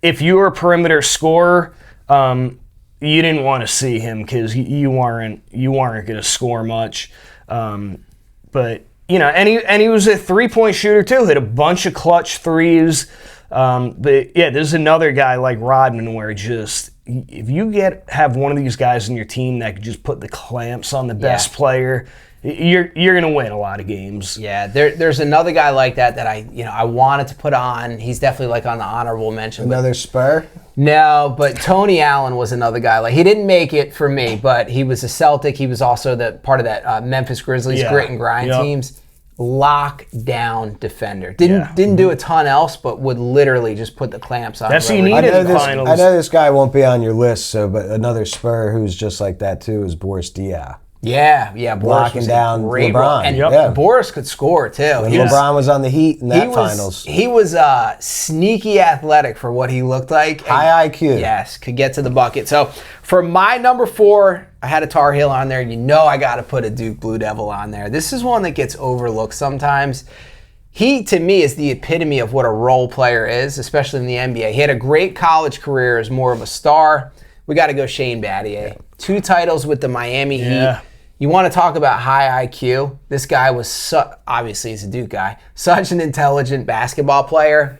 If you were a perimeter scorer, you didn't want to see him because you weren't going to score much. But and he was a 3-point shooter too. Hit a bunch of clutch threes. But yeah, there's another guy like Rodman where just if you have one of these guys in your team that could just put the clamps on the best player, you're gonna win a lot of games. Yeah, there's another guy like that I wanted to put on. He's definitely like on the honorable mention. Another Spur? No, but Tony Allen was another guy. Like he didn't make it for me, but he was a Celtic. He was also the part of that Memphis Grizzlies grit and grind teams. Lockdown defender. Didn't do a ton else, but would literally just put the clamps on. That's what you needed in the finals. I know this guy won't be on your list, but another Spur who's just like that too is Boris Diaw. Yeah, Boris blocking down LeBron. And Boris could score too. When LeBron was on the Heat in that finals. He was sneaky athletic for what he looked like. High IQ. Yes, could get to the bucket. So for my number 4, I had a Tar Heel on there. I got to put a Duke Blue Devil on there. This is one that gets overlooked sometimes. He, to me, is the epitome of what a role player is, especially in the NBA. He had a great college career as more of a star. We got to go Shane Battier. 2 titles with the Miami Heat. You want to talk about high IQ? This guy was, obviously he's a Duke guy, such an intelligent basketball player,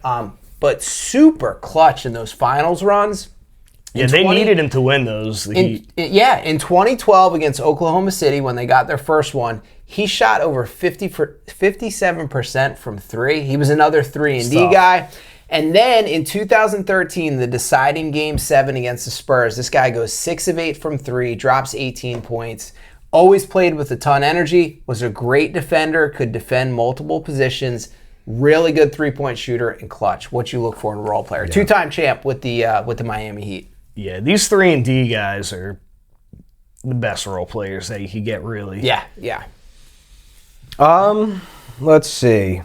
but super clutch in those finals runs. Yeah, they needed him to win those. In 2012 against Oklahoma City when they got their first one, he shot over 57% from 3. He was another 3-and-D guy. And then in 2013, the deciding Game 7 against the Spurs, this guy goes 6 of 8 from 3, drops 18 points. Always played with a ton of energy, was a great defender, could defend multiple positions, really good 3-point shooter, and clutch. What you look for in a role player. 2-time champ with the Miami Heat. Yeah, these 3-and-D guys are the best role players that you could get, really. Yeah. Let's see.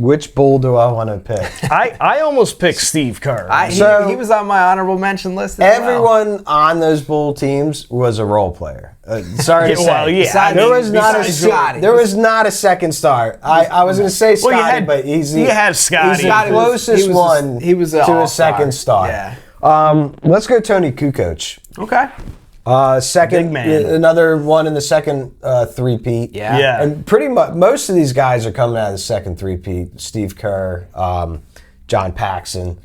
Which bull do I want to pick? I almost picked Steve Kerr. He was on my honorable mention list as Everyone on those bull teams was a role player. Sorry to say. Well, yeah. There was not a second star. I was going to say Scotty, you had, but he's you had Scotty. He's the closest one to a second star. Yeah. Let's go Tony Kukoc. Okay. Second, Big man. Another one in the second three-peat. Yeah. And pretty much most of these guys are coming out of the second three-peat. Steve Kerr, John Paxson.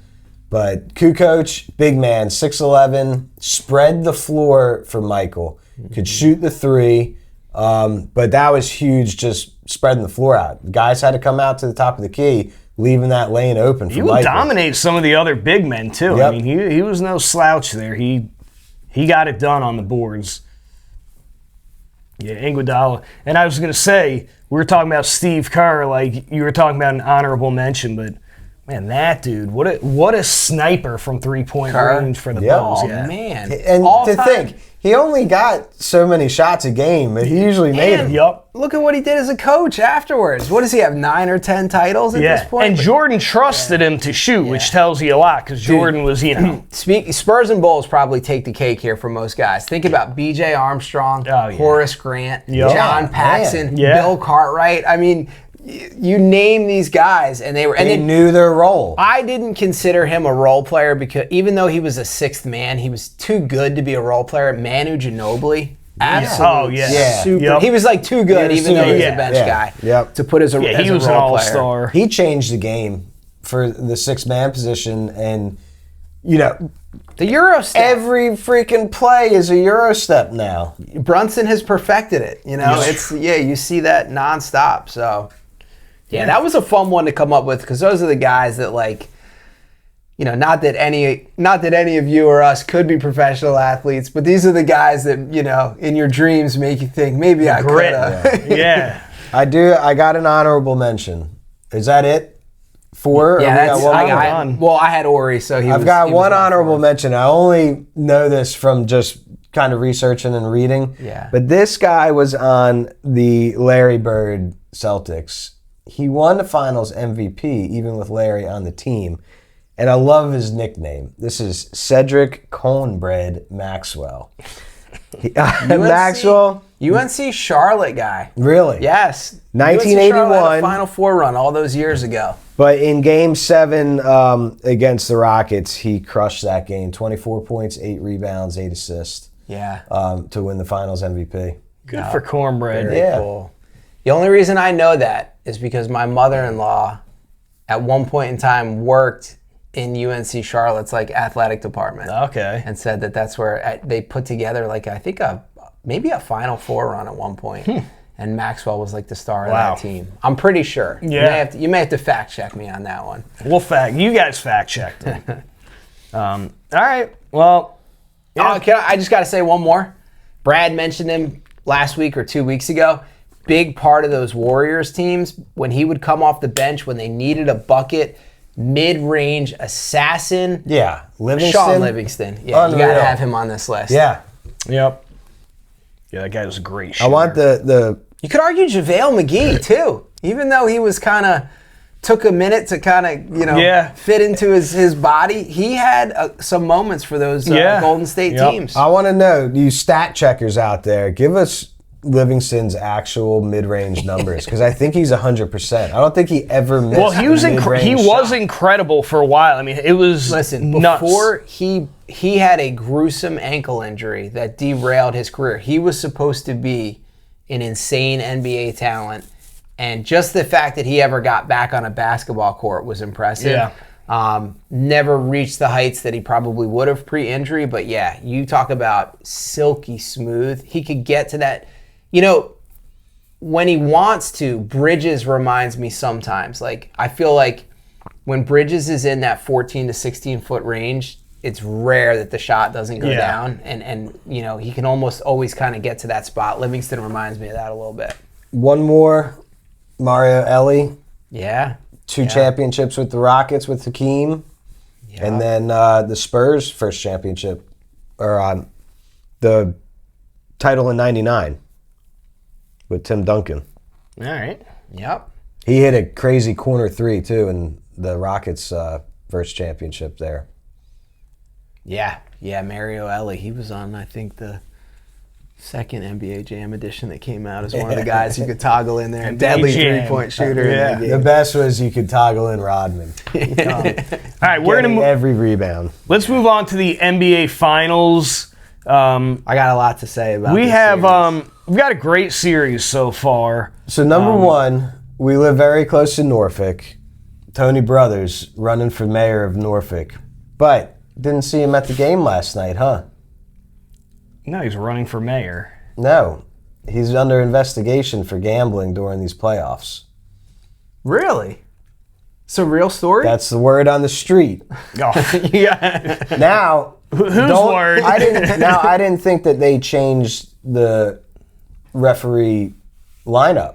But Kukoc, big man, 6'11", spread the floor for Michael. Could shoot the three, but that was huge, just spreading the floor out. The guys had to come out to the top of the key, leaving that lane open for He Michael. would dominate some of the other big men, too. Yep. I mean, he was no slouch there. He got it done on the boards. Yeah, Iguodala. And I was going to say, we were talking about Steve Kerr, like you were talking about an honorable mention, but man, that dude, what a sniper from three-point range for the Bulls. Oh, yeah. man. And to think, he only got so many shots a game, but he usually made them. Yup. Look at what he did as a coach afterwards. What does he have, 9 or 10 titles at this point? And Jordan trusted him to shoot, which tells you a lot, because Jordan was, Spurs and Bulls probably take the cake here for most guys. Think about B.J. Armstrong, Horace Grant, John Paxson, Bill Cartwright. I mean, you name these guys, and they knew their role. I didn't consider him a role player because even though he was a sixth man, he was too good to be a role player. Manu Ginobili, absolutely, super. Yep. He was like too good, even though he was a bench guy. Yep. To put as a he was a an role all-star. He changed the game for the six-man position, and the Euro step. Every freaking play is a Euro step now. Brunson has perfected it. You see that nonstop. So. Yeah, that was a fun one to come up with because those are the guys that not that any of you or us could be professional athletes, but these are the guys that, in your dreams make you think maybe I could have. Yeah. I got an honorable mention. Is that it? 4? Yeah, I had Ori, so I've got one honorable mention. I only know this from just kind of researching and reading. Yeah. But this guy was on the Larry Bird Celtics. He won the finals MVP, even with Larry on the team. And I love his nickname. This is Cedric Conebread Maxwell. Maxwell. UNC Charlotte guy. Really? Yes. 1981. Final Four run all those years ago. But in Game 7 against the Rockets, he crushed that game. 24 points, 8 rebounds, 8 assists. Yeah. To win the finals MVP. Good for Cornbread. Very cool. The only reason I know that is because my mother-in-law at one point in time worked in UNC Charlotte's athletic department. Okay. And said that's where they put together I think maybe a Final Four run at one point. And Maxwell was the star of that team. I'm pretty sure. Yeah. You may have to fact check me on that one. You guys fact checked him. All right. Well. Yeah. I just got to say one more. Brad mentioned him last week or 2 weeks ago. Big part of those Warriors teams, when he would come off the bench when they needed a bucket, mid-range assassin. Yeah, Livingston. Sean Livingston. Yeah, unreal. You got to have him on this list. Yeah. Yep. Yeah, that guy was a great shooter. I want the You could argue JaVale McGee, too. Even though he was took a minute to fit into his body, he had some moments for those Golden State teams. I want to know, you stat checkers out there, give us Livingston's actual mid-range numbers because I think he's 100%. I don't think he ever missed. Well, he was incredible for a while. I mean, it was nuts. Before he had a gruesome ankle injury that derailed his career. He was supposed to be an insane NBA talent, and just the fact that he ever got back on a basketball court was impressive. Yeah. Never reached the heights that he probably would have pre-injury, but yeah, you talk about silky smooth. He could get to that. When he wants to, Bridges reminds me sometimes. I feel like when Bridges is in that 14 to 16 foot range, it's rare that the shot doesn't go down. And he can almost always kind of get to that spot. Livingston reminds me of that a little bit. One more, Mario Elie. Yeah. 2 championships with the Rockets with Hakeem. Yeah. And then the Spurs' first championship, or the title in '99. With Tim Duncan. All right. Yep. He hit a crazy corner 3 too in the Rockets' first championship there. Yeah, Mario Ellie. He was on, I think, the second NBA Jam edition that came out as one of the guys you could toggle in there. Deadly three-point shooter. In that game. The best was you could toggle in Rodman. All right, we're gonna every rebound. Let's move on to the NBA Finals. I got a lot to say about. We've got a great series so far. So number one, we live very close to Norfolk. Tony Brothers running for mayor of Norfolk, but didn't see him at the game last night, huh? No, he's running for mayor. No, he's under investigation for gambling during these playoffs. Really? It's a real story? That's the word on the street. Oh. Yeah. Now, whose word? I didn't think that they changed the referee lineup.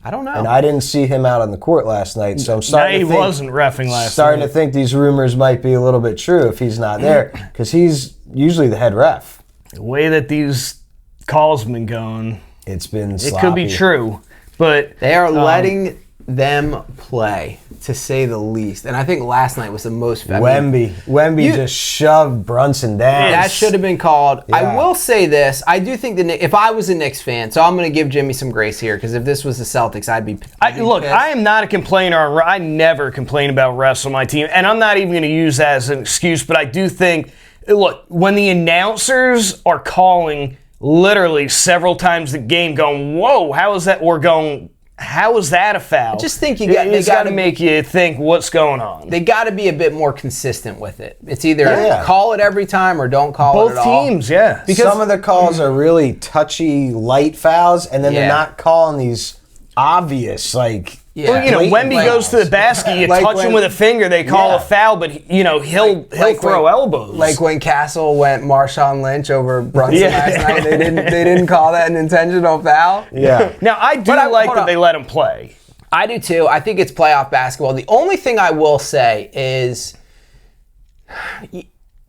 I don't know. And I didn't see him out on the court last night, so I'm starting to think... he wasn't reffing last starting night. to think these rumors might be a little bit true if he's not there, because he's usually the head ref. The way that these calls have been going, it's been sloppy. It could be true, but... They are letting them play, to say the least. And I think last night was the most... Wemby just shoved Brunson down. That should have been called. Yeah. I will say this. I do think if I was a Knicks fan, so I'm going to give Jimmy some grace here, because if this was the Celtics, I'd be pissed. I am not a complainer. I never complain about refs on my team, and I'm not even going to use that as an excuse, but I do think, look, when the announcers are calling literally several times the game going, whoa, how is that? Or going... How is that a foul? I just think they got to make you think what's going on. They got to be a bit more consistent with it. It's either call it every time or don't call it at all. Both teams, yeah. Because some of the calls are really touchy, light fouls, and then they're not calling these obvious, like... Yeah. Well, Wemby goes to the basket, you touch him with a finger, they call a foul, but he'll throw elbows. Like when Castle went Marshawn Lynch over Brunson last night, they didn't call that an intentional foul. Yeah. Now I do like that they let him play. I do too. I think it's playoff basketball. The only thing I will say is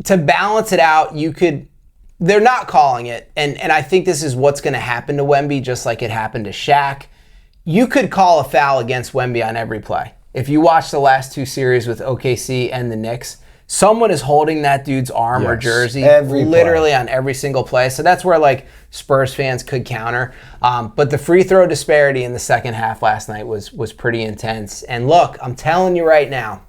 to balance it out, they're not calling it, and I think this is what's going to happen to Wemby, just like it happened to Shaq. You could call a foul against Wemby on every play. If you watch the last two series with OKC and the Knicks, someone is holding that dude's arm or jersey literally on every single play. So that's where like Spurs fans could counter. But the free throw disparity in the second half last night was pretty intense. And look, I'm telling you right now,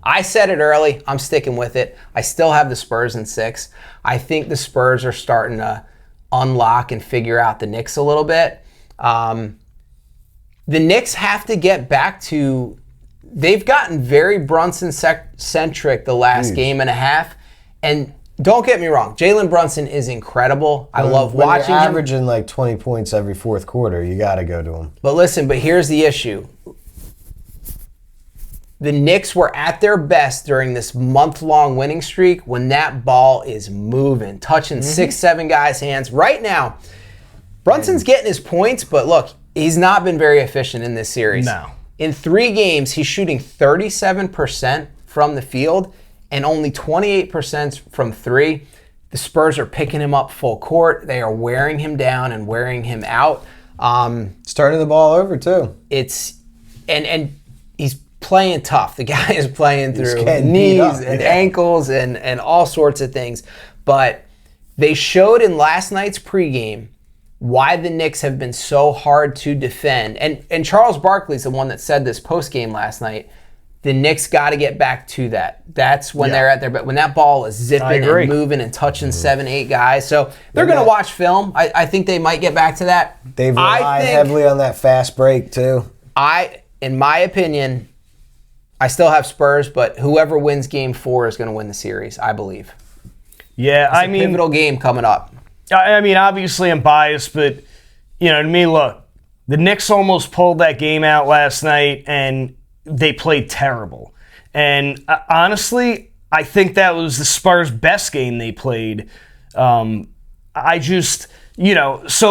I said it early. I'm sticking with it. I still have the Spurs in 6. I think the Spurs are starting to unlock and figure out the Knicks a little bit. The Knicks have to get back to... They've gotten very Brunson-centric the last game and a half. And don't get me wrong, Jalen Brunson is incredible. I love watching him. When you're averaging like 20 points every fourth quarter, you got to go to him. But listen, here's the issue. The Knicks were at their best during this month-long winning streak when that ball is moving, touching 6-7 guys' hands. Right now, Brunson's getting his points, but look, he's not been very efficient in this series. No. In 3 games, he's shooting 37% from the field and only 28% from 3. The Spurs are picking him up full court. They are wearing him down and wearing him out. It's turning the ball over too. And he's playing tough. The guy is playing through knees and ankles and all sorts of things. But they showed in last night's pregame why the Knicks have been so hard to defend. And Charles Barkley's the one that said this post-game last night. The Knicks got to get back to that. That's when they're at their best. When that ball is zipping and moving and touching 7-8 guys. So they're going to watch film. I think they might get back to that. They've relied heavily on that fast break too. In my opinion, I still have Spurs, but whoever wins Game 4 is going to win the series, I believe. Yeah, it's a pivotal game coming up. I mean, obviously I'm biased, but, to me, look, the Knicks almost pulled that game out last night, and they played terrible. And honestly, I think that was the Spurs' best game they played. So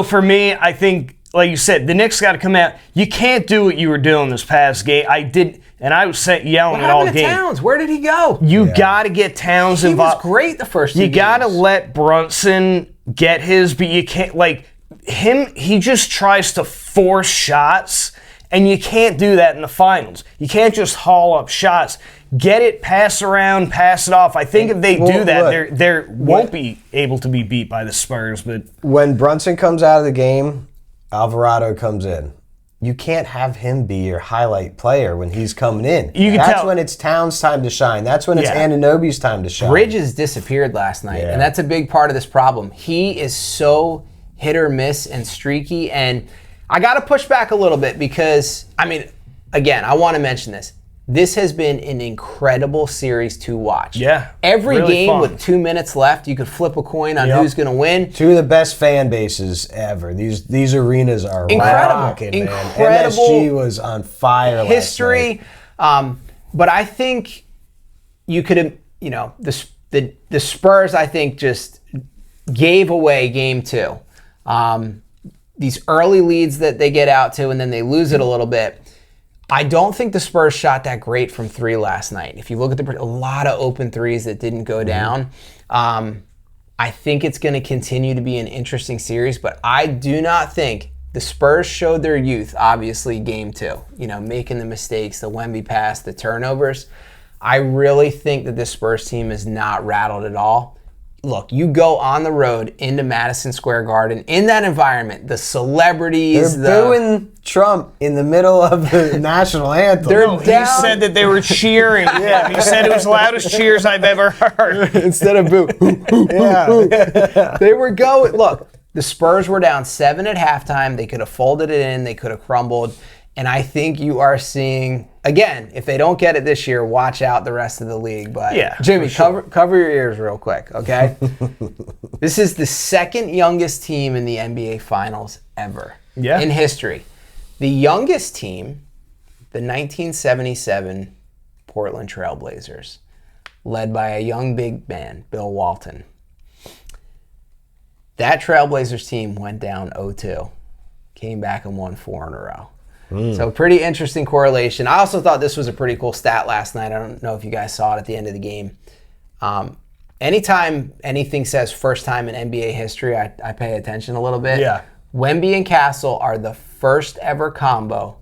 for me, I think, like you said, the Knicks got to come out. You can't do what you were doing this past game. I was yelling at all game. What happened to Towns? Where did he go? You got to get Towns involved. He was great the first 2 games. You got to let Brunson get his, but you can't, like, him, he just tries to force shots, And you can't do that in the finals. You can't just haul up shots. Get it, pass around, pass it off. I think if they do that, they won't be able to be beat by the Spurs. But when Brunson comes out of the game, Alvarado comes in. You can't have him be your highlight player when he's coming in. That's when it's Towns' time to shine. That's when it's Anunoby's time to shine. Bridges disappeared last night, and that's a big part of this problem. He is so hit or miss and streaky, and I got to push back a little bit because, I mean, again, I want to mention this. This has been an incredible series to watch. Yeah. Every really game fun. with 2 minutes left, you could flip a coin on who's going to win. Two of the best fan bases ever. These arenas are rocking, man. Incredible. MSG was on fire History. last night. But I think you could have, the Spurs, I think, just gave away game 2. These early leads that they get out to and then they lose it a little bit. I don't think the Spurs shot that great from 3 last night. If you look at a lot of open threes that didn't go down. I think it's going to continue to be an interesting series, but I do not think the Spurs showed their youth, obviously, game 2. Making the mistakes, the Wemby pass, the turnovers. I really think that this Spurs team is not rattled at all. Look, you go on the road into Madison Square Garden. In that environment, the celebrities... They're booing Trump in the middle of the national anthem. He said that they were cheering. He said it was the loudest cheers I've ever heard. Instead of boo. They were going... Look, the Spurs were down 7 at halftime. They could have folded it in. They could have crumbled. And I think you are seeing... Again, if they don't get it this year, watch out the rest of the league. But Jimmy, cover your ears real quick, okay? This is the second youngest team in the NBA Finals ever in history. The youngest team, the 1977 Portland Trail Blazers, led by a young big man, Bill Walton. That Trailblazers team went down 0-2, came back and won 4 in a row. So pretty interesting correlation. I also thought this was a pretty cool stat last night. I don't know if you guys saw it at the end of the game. Anytime anything says first time in NBA history, I pay attention a little bit. Yeah. Wemby and Castle are the first ever combo,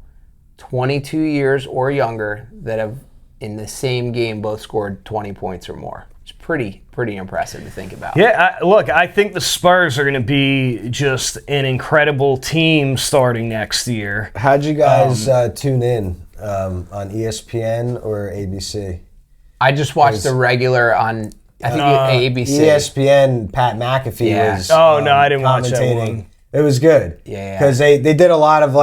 22 years or younger, that have in the same game both scored 20 points or more. It's pretty impressive to think about. Yeah, look, I think the Spurs are going to be just an incredible team starting next year. How'd you guys tune in on ESPN or ABC? I just watched the regular on, I think, ABC. ESPN, Pat McAfee was I didn't watch that one. It was good. Yeah. Because they did a lot of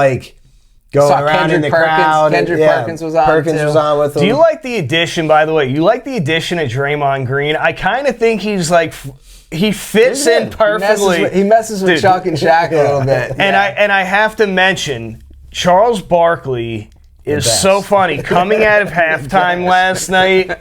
going around in the crowd. Kendrick Perkins was on. Perkins was on with them. Do you like the addition, by the way? You like the addition of Draymond Green? I kind of think he's he fits in perfectly. He messes with Chuck and Shaq a little bit. And I have to mention, Charles Barkley is so funny. Coming out of halftime last night,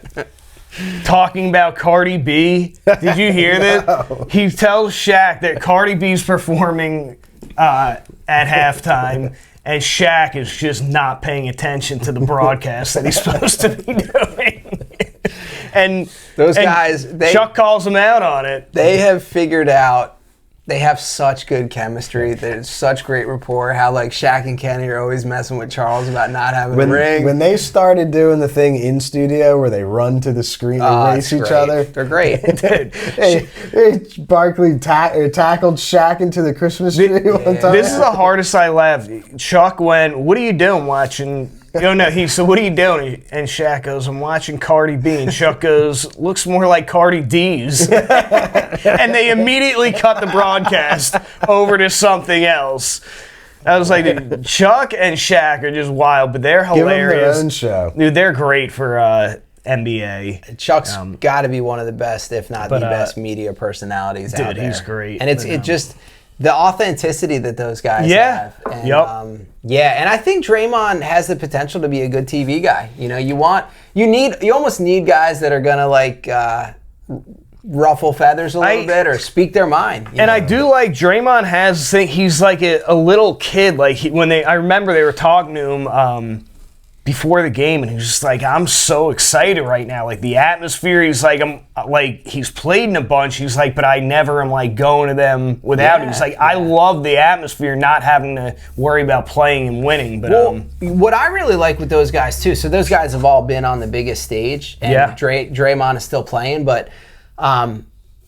talking about Cardi B. Did you hear this? No. He tells Shaq that Cardi B's performing at halftime. And Shaq is just not paying attention to the broadcast that he's supposed to be doing. And those guys, Chuck calls him out on it. They have figured out, they have such good chemistry. There's such great rapport. How Shaq and Kenny are always messing with Charles about not having a ring. When they started doing the thing in studio where they run to the screen and race each other. They're great. Barkley tackled Shaq into the Christmas tree one time. This is the hardest I laughed. Chuck went, "What are you doing watching?" He said, "What are you doing?" And Shaq goes, "I'm watching Cardi B." And Chuck goes, "Looks more like Cardi D's." And they immediately cut the broadcast over to something else. I was like, dude, Chuck and Shaq are just wild, but they're hilarious. Give them their own show. Dude, they're great for NBA. Chuck's got to be one of the best, if not the best, media personalities out there. Dude, he's great. And it just... the authenticity that those guys have. And, and I think Draymond has the potential to be a good TV guy. You almost need guys that are gonna ruffle feathers a little bit or speak their mind. I do like Draymond he's like a little kid. I remember they were talking to him before the game, and he was just like, I'm so excited right now. Like, the atmosphere, he's like, he's played in a bunch. He's like, but I never am like going to them without him. He's like, I love the atmosphere, not having to worry about playing and winning. But what I really like with those guys too, so those guys have all been on the biggest stage, and Draymond is still playing, but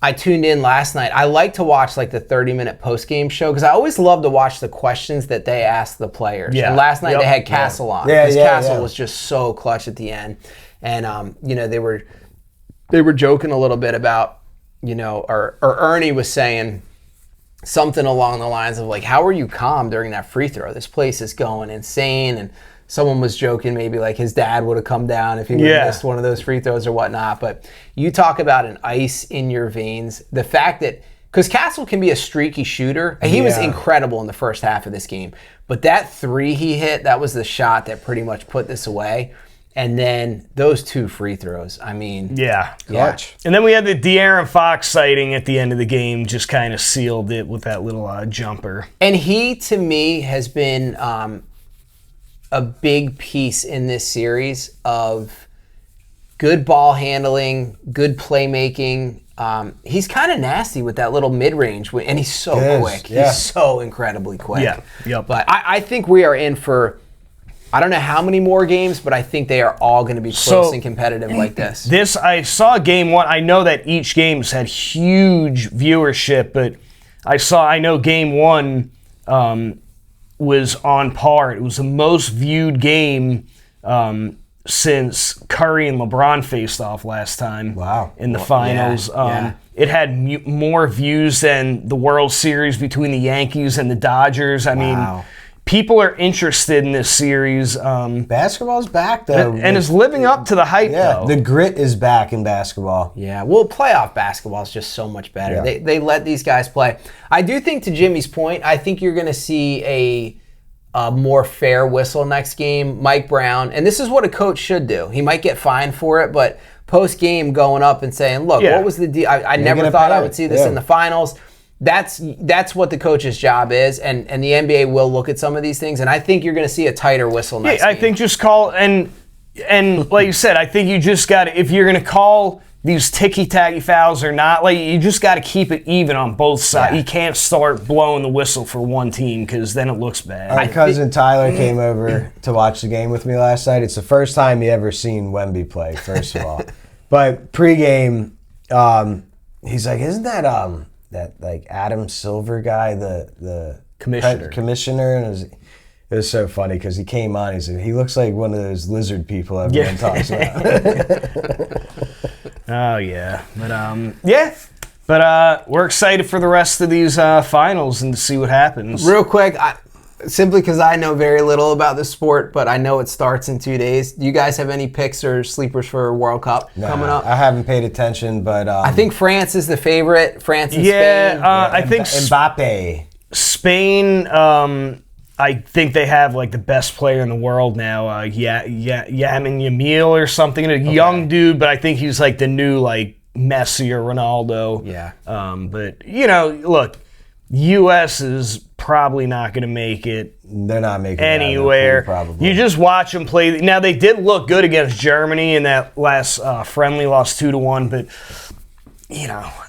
I tuned in last night. I like to watch like the 30-minute post-game show because I always love to watch the questions that they ask the players. Yeah. And last night they had Castle on because Castle was just so clutch at the end. And they were joking a little bit about, or Ernie was saying something along the lines of like, how are you calm during that free throw? This place is going insane. And someone was joking maybe like his dad would have come down if he would have missed one of those free throws or whatnot. But you talk about an ice in your veins. The fact that, because Castle can be a streaky shooter, and he was incredible in the first half of this game. But that three he hit, that was the shot that pretty much put this away. And then those 2 free throws, I mean. Clutch. And then we had the De'Aaron Fox sighting at the end of the game, just kind of sealed it with that little jumper. And he, to me, has been a big piece in this series of good ball handling, good playmaking. He's kind of nasty with that little mid-range, and he's so quick. Yeah. He's so incredibly quick. Yeah. Yep. But I think we are in for, I don't know how many more games, but I think they are all going to be close and competitive like this. I saw game 1. I know that each game's had huge viewership, but I know game 1 was on par. It was the most viewed game since Curry and LeBron faced off last time. Wow. In the finals. It had more views than the World Series between the Yankees and the Dodgers. I mean, people are interested in this series. Basketball's back, though. And is living up to the hype, though. The grit is back in basketball. Yeah, well, playoff basketball is just so much better. Yeah. They let these guys play. I do think, to Jimmy's point, I think you're going to see a more fair whistle next game. Mike Brown, and this is what a coach should do. He might get fined for it, but post-game going up and saying, look, what was the deal? I never thought I would see this in the finals. That's what the coach's job is, and the NBA will look at some of these things, and I think you're going to see a tighter whistle next game. I think just call, and like you said, I think you just got to, if you're going to call these ticky-tacky fouls or not, like, you just got to keep it even on both sides. You can't start blowing the whistle for one team because then it looks bad. My cousin Tyler came over to watch the game with me last night. It's the first time he ever seen Wemby play, first of all. But pregame, he's like, isn't that like Adam Silver guy, the commissioner? And it was so funny because he came on. He said he looks like one of those lizard people everyone talks about. Oh yeah, but we're excited for the rest of these finals and to see what happens. Real quick, simply because I know very little about the sport, but I know it starts in 2 days. Do you guys have any picks or sleepers for World Cup coming up? I haven't paid attention, but I think France is the favorite. France and Spain. I think Mbappe. Spain. I think they have like the best player in the world now, Yamin Yamil or something. A young dude, but I think he's like the new like Messi or Ronaldo. Yeah. But look, U.S. is probably not going to make it. They're not making anywhere. It probably. You just watch them play. Now they did look good against Germany in that last friendly, lost 2-1, but.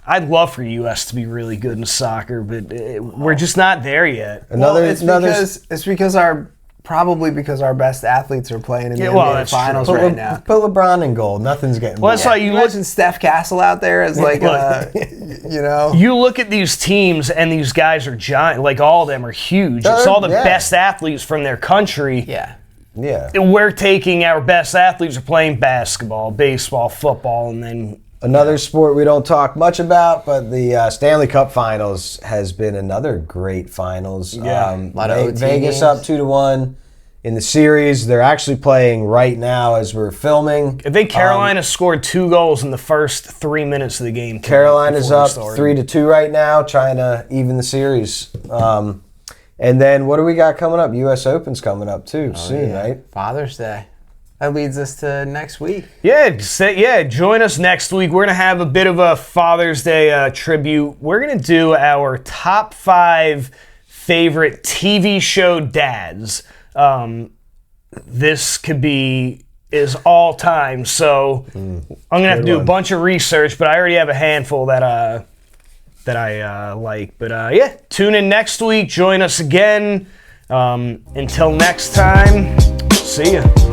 I'd love for U.S. to be really good in soccer, but we're just not there yet. It's because our best athletes are playing in the NBA finals right now. Put LeBron in goal. Nothing's getting. Well, that's why you imagine Steph Castle out there as like, You look at these teams and these guys are giant. Like all of them are huge. It's all the best athletes from their country. Yeah. Yeah. We're taking our best athletes are playing basketball, baseball, football, and then. Another sport we don't talk much about, but the Stanley Cup Finals has been another great finals. Yeah, a lot of OT Vegas games. up 2-1 in the series. They're actually playing right now as we're filming. I think Carolina scored 2 goals in the first 3 minutes of the game. Carolina's up 3-2 right now, trying to even the series. And then what do we got coming up? U.S. Open's coming up too soon, right? Father's Day. That leads us to next week. Yeah, join us next week. We're going to have a bit of a Father's Day tribute. We're going to do our top 5 favorite TV show dads. this could be is all time. So I'm gonna have to do a bunch of research, but I already have a handful that I like. But yeah, tune in next week. Join us again. Until next time, see ya.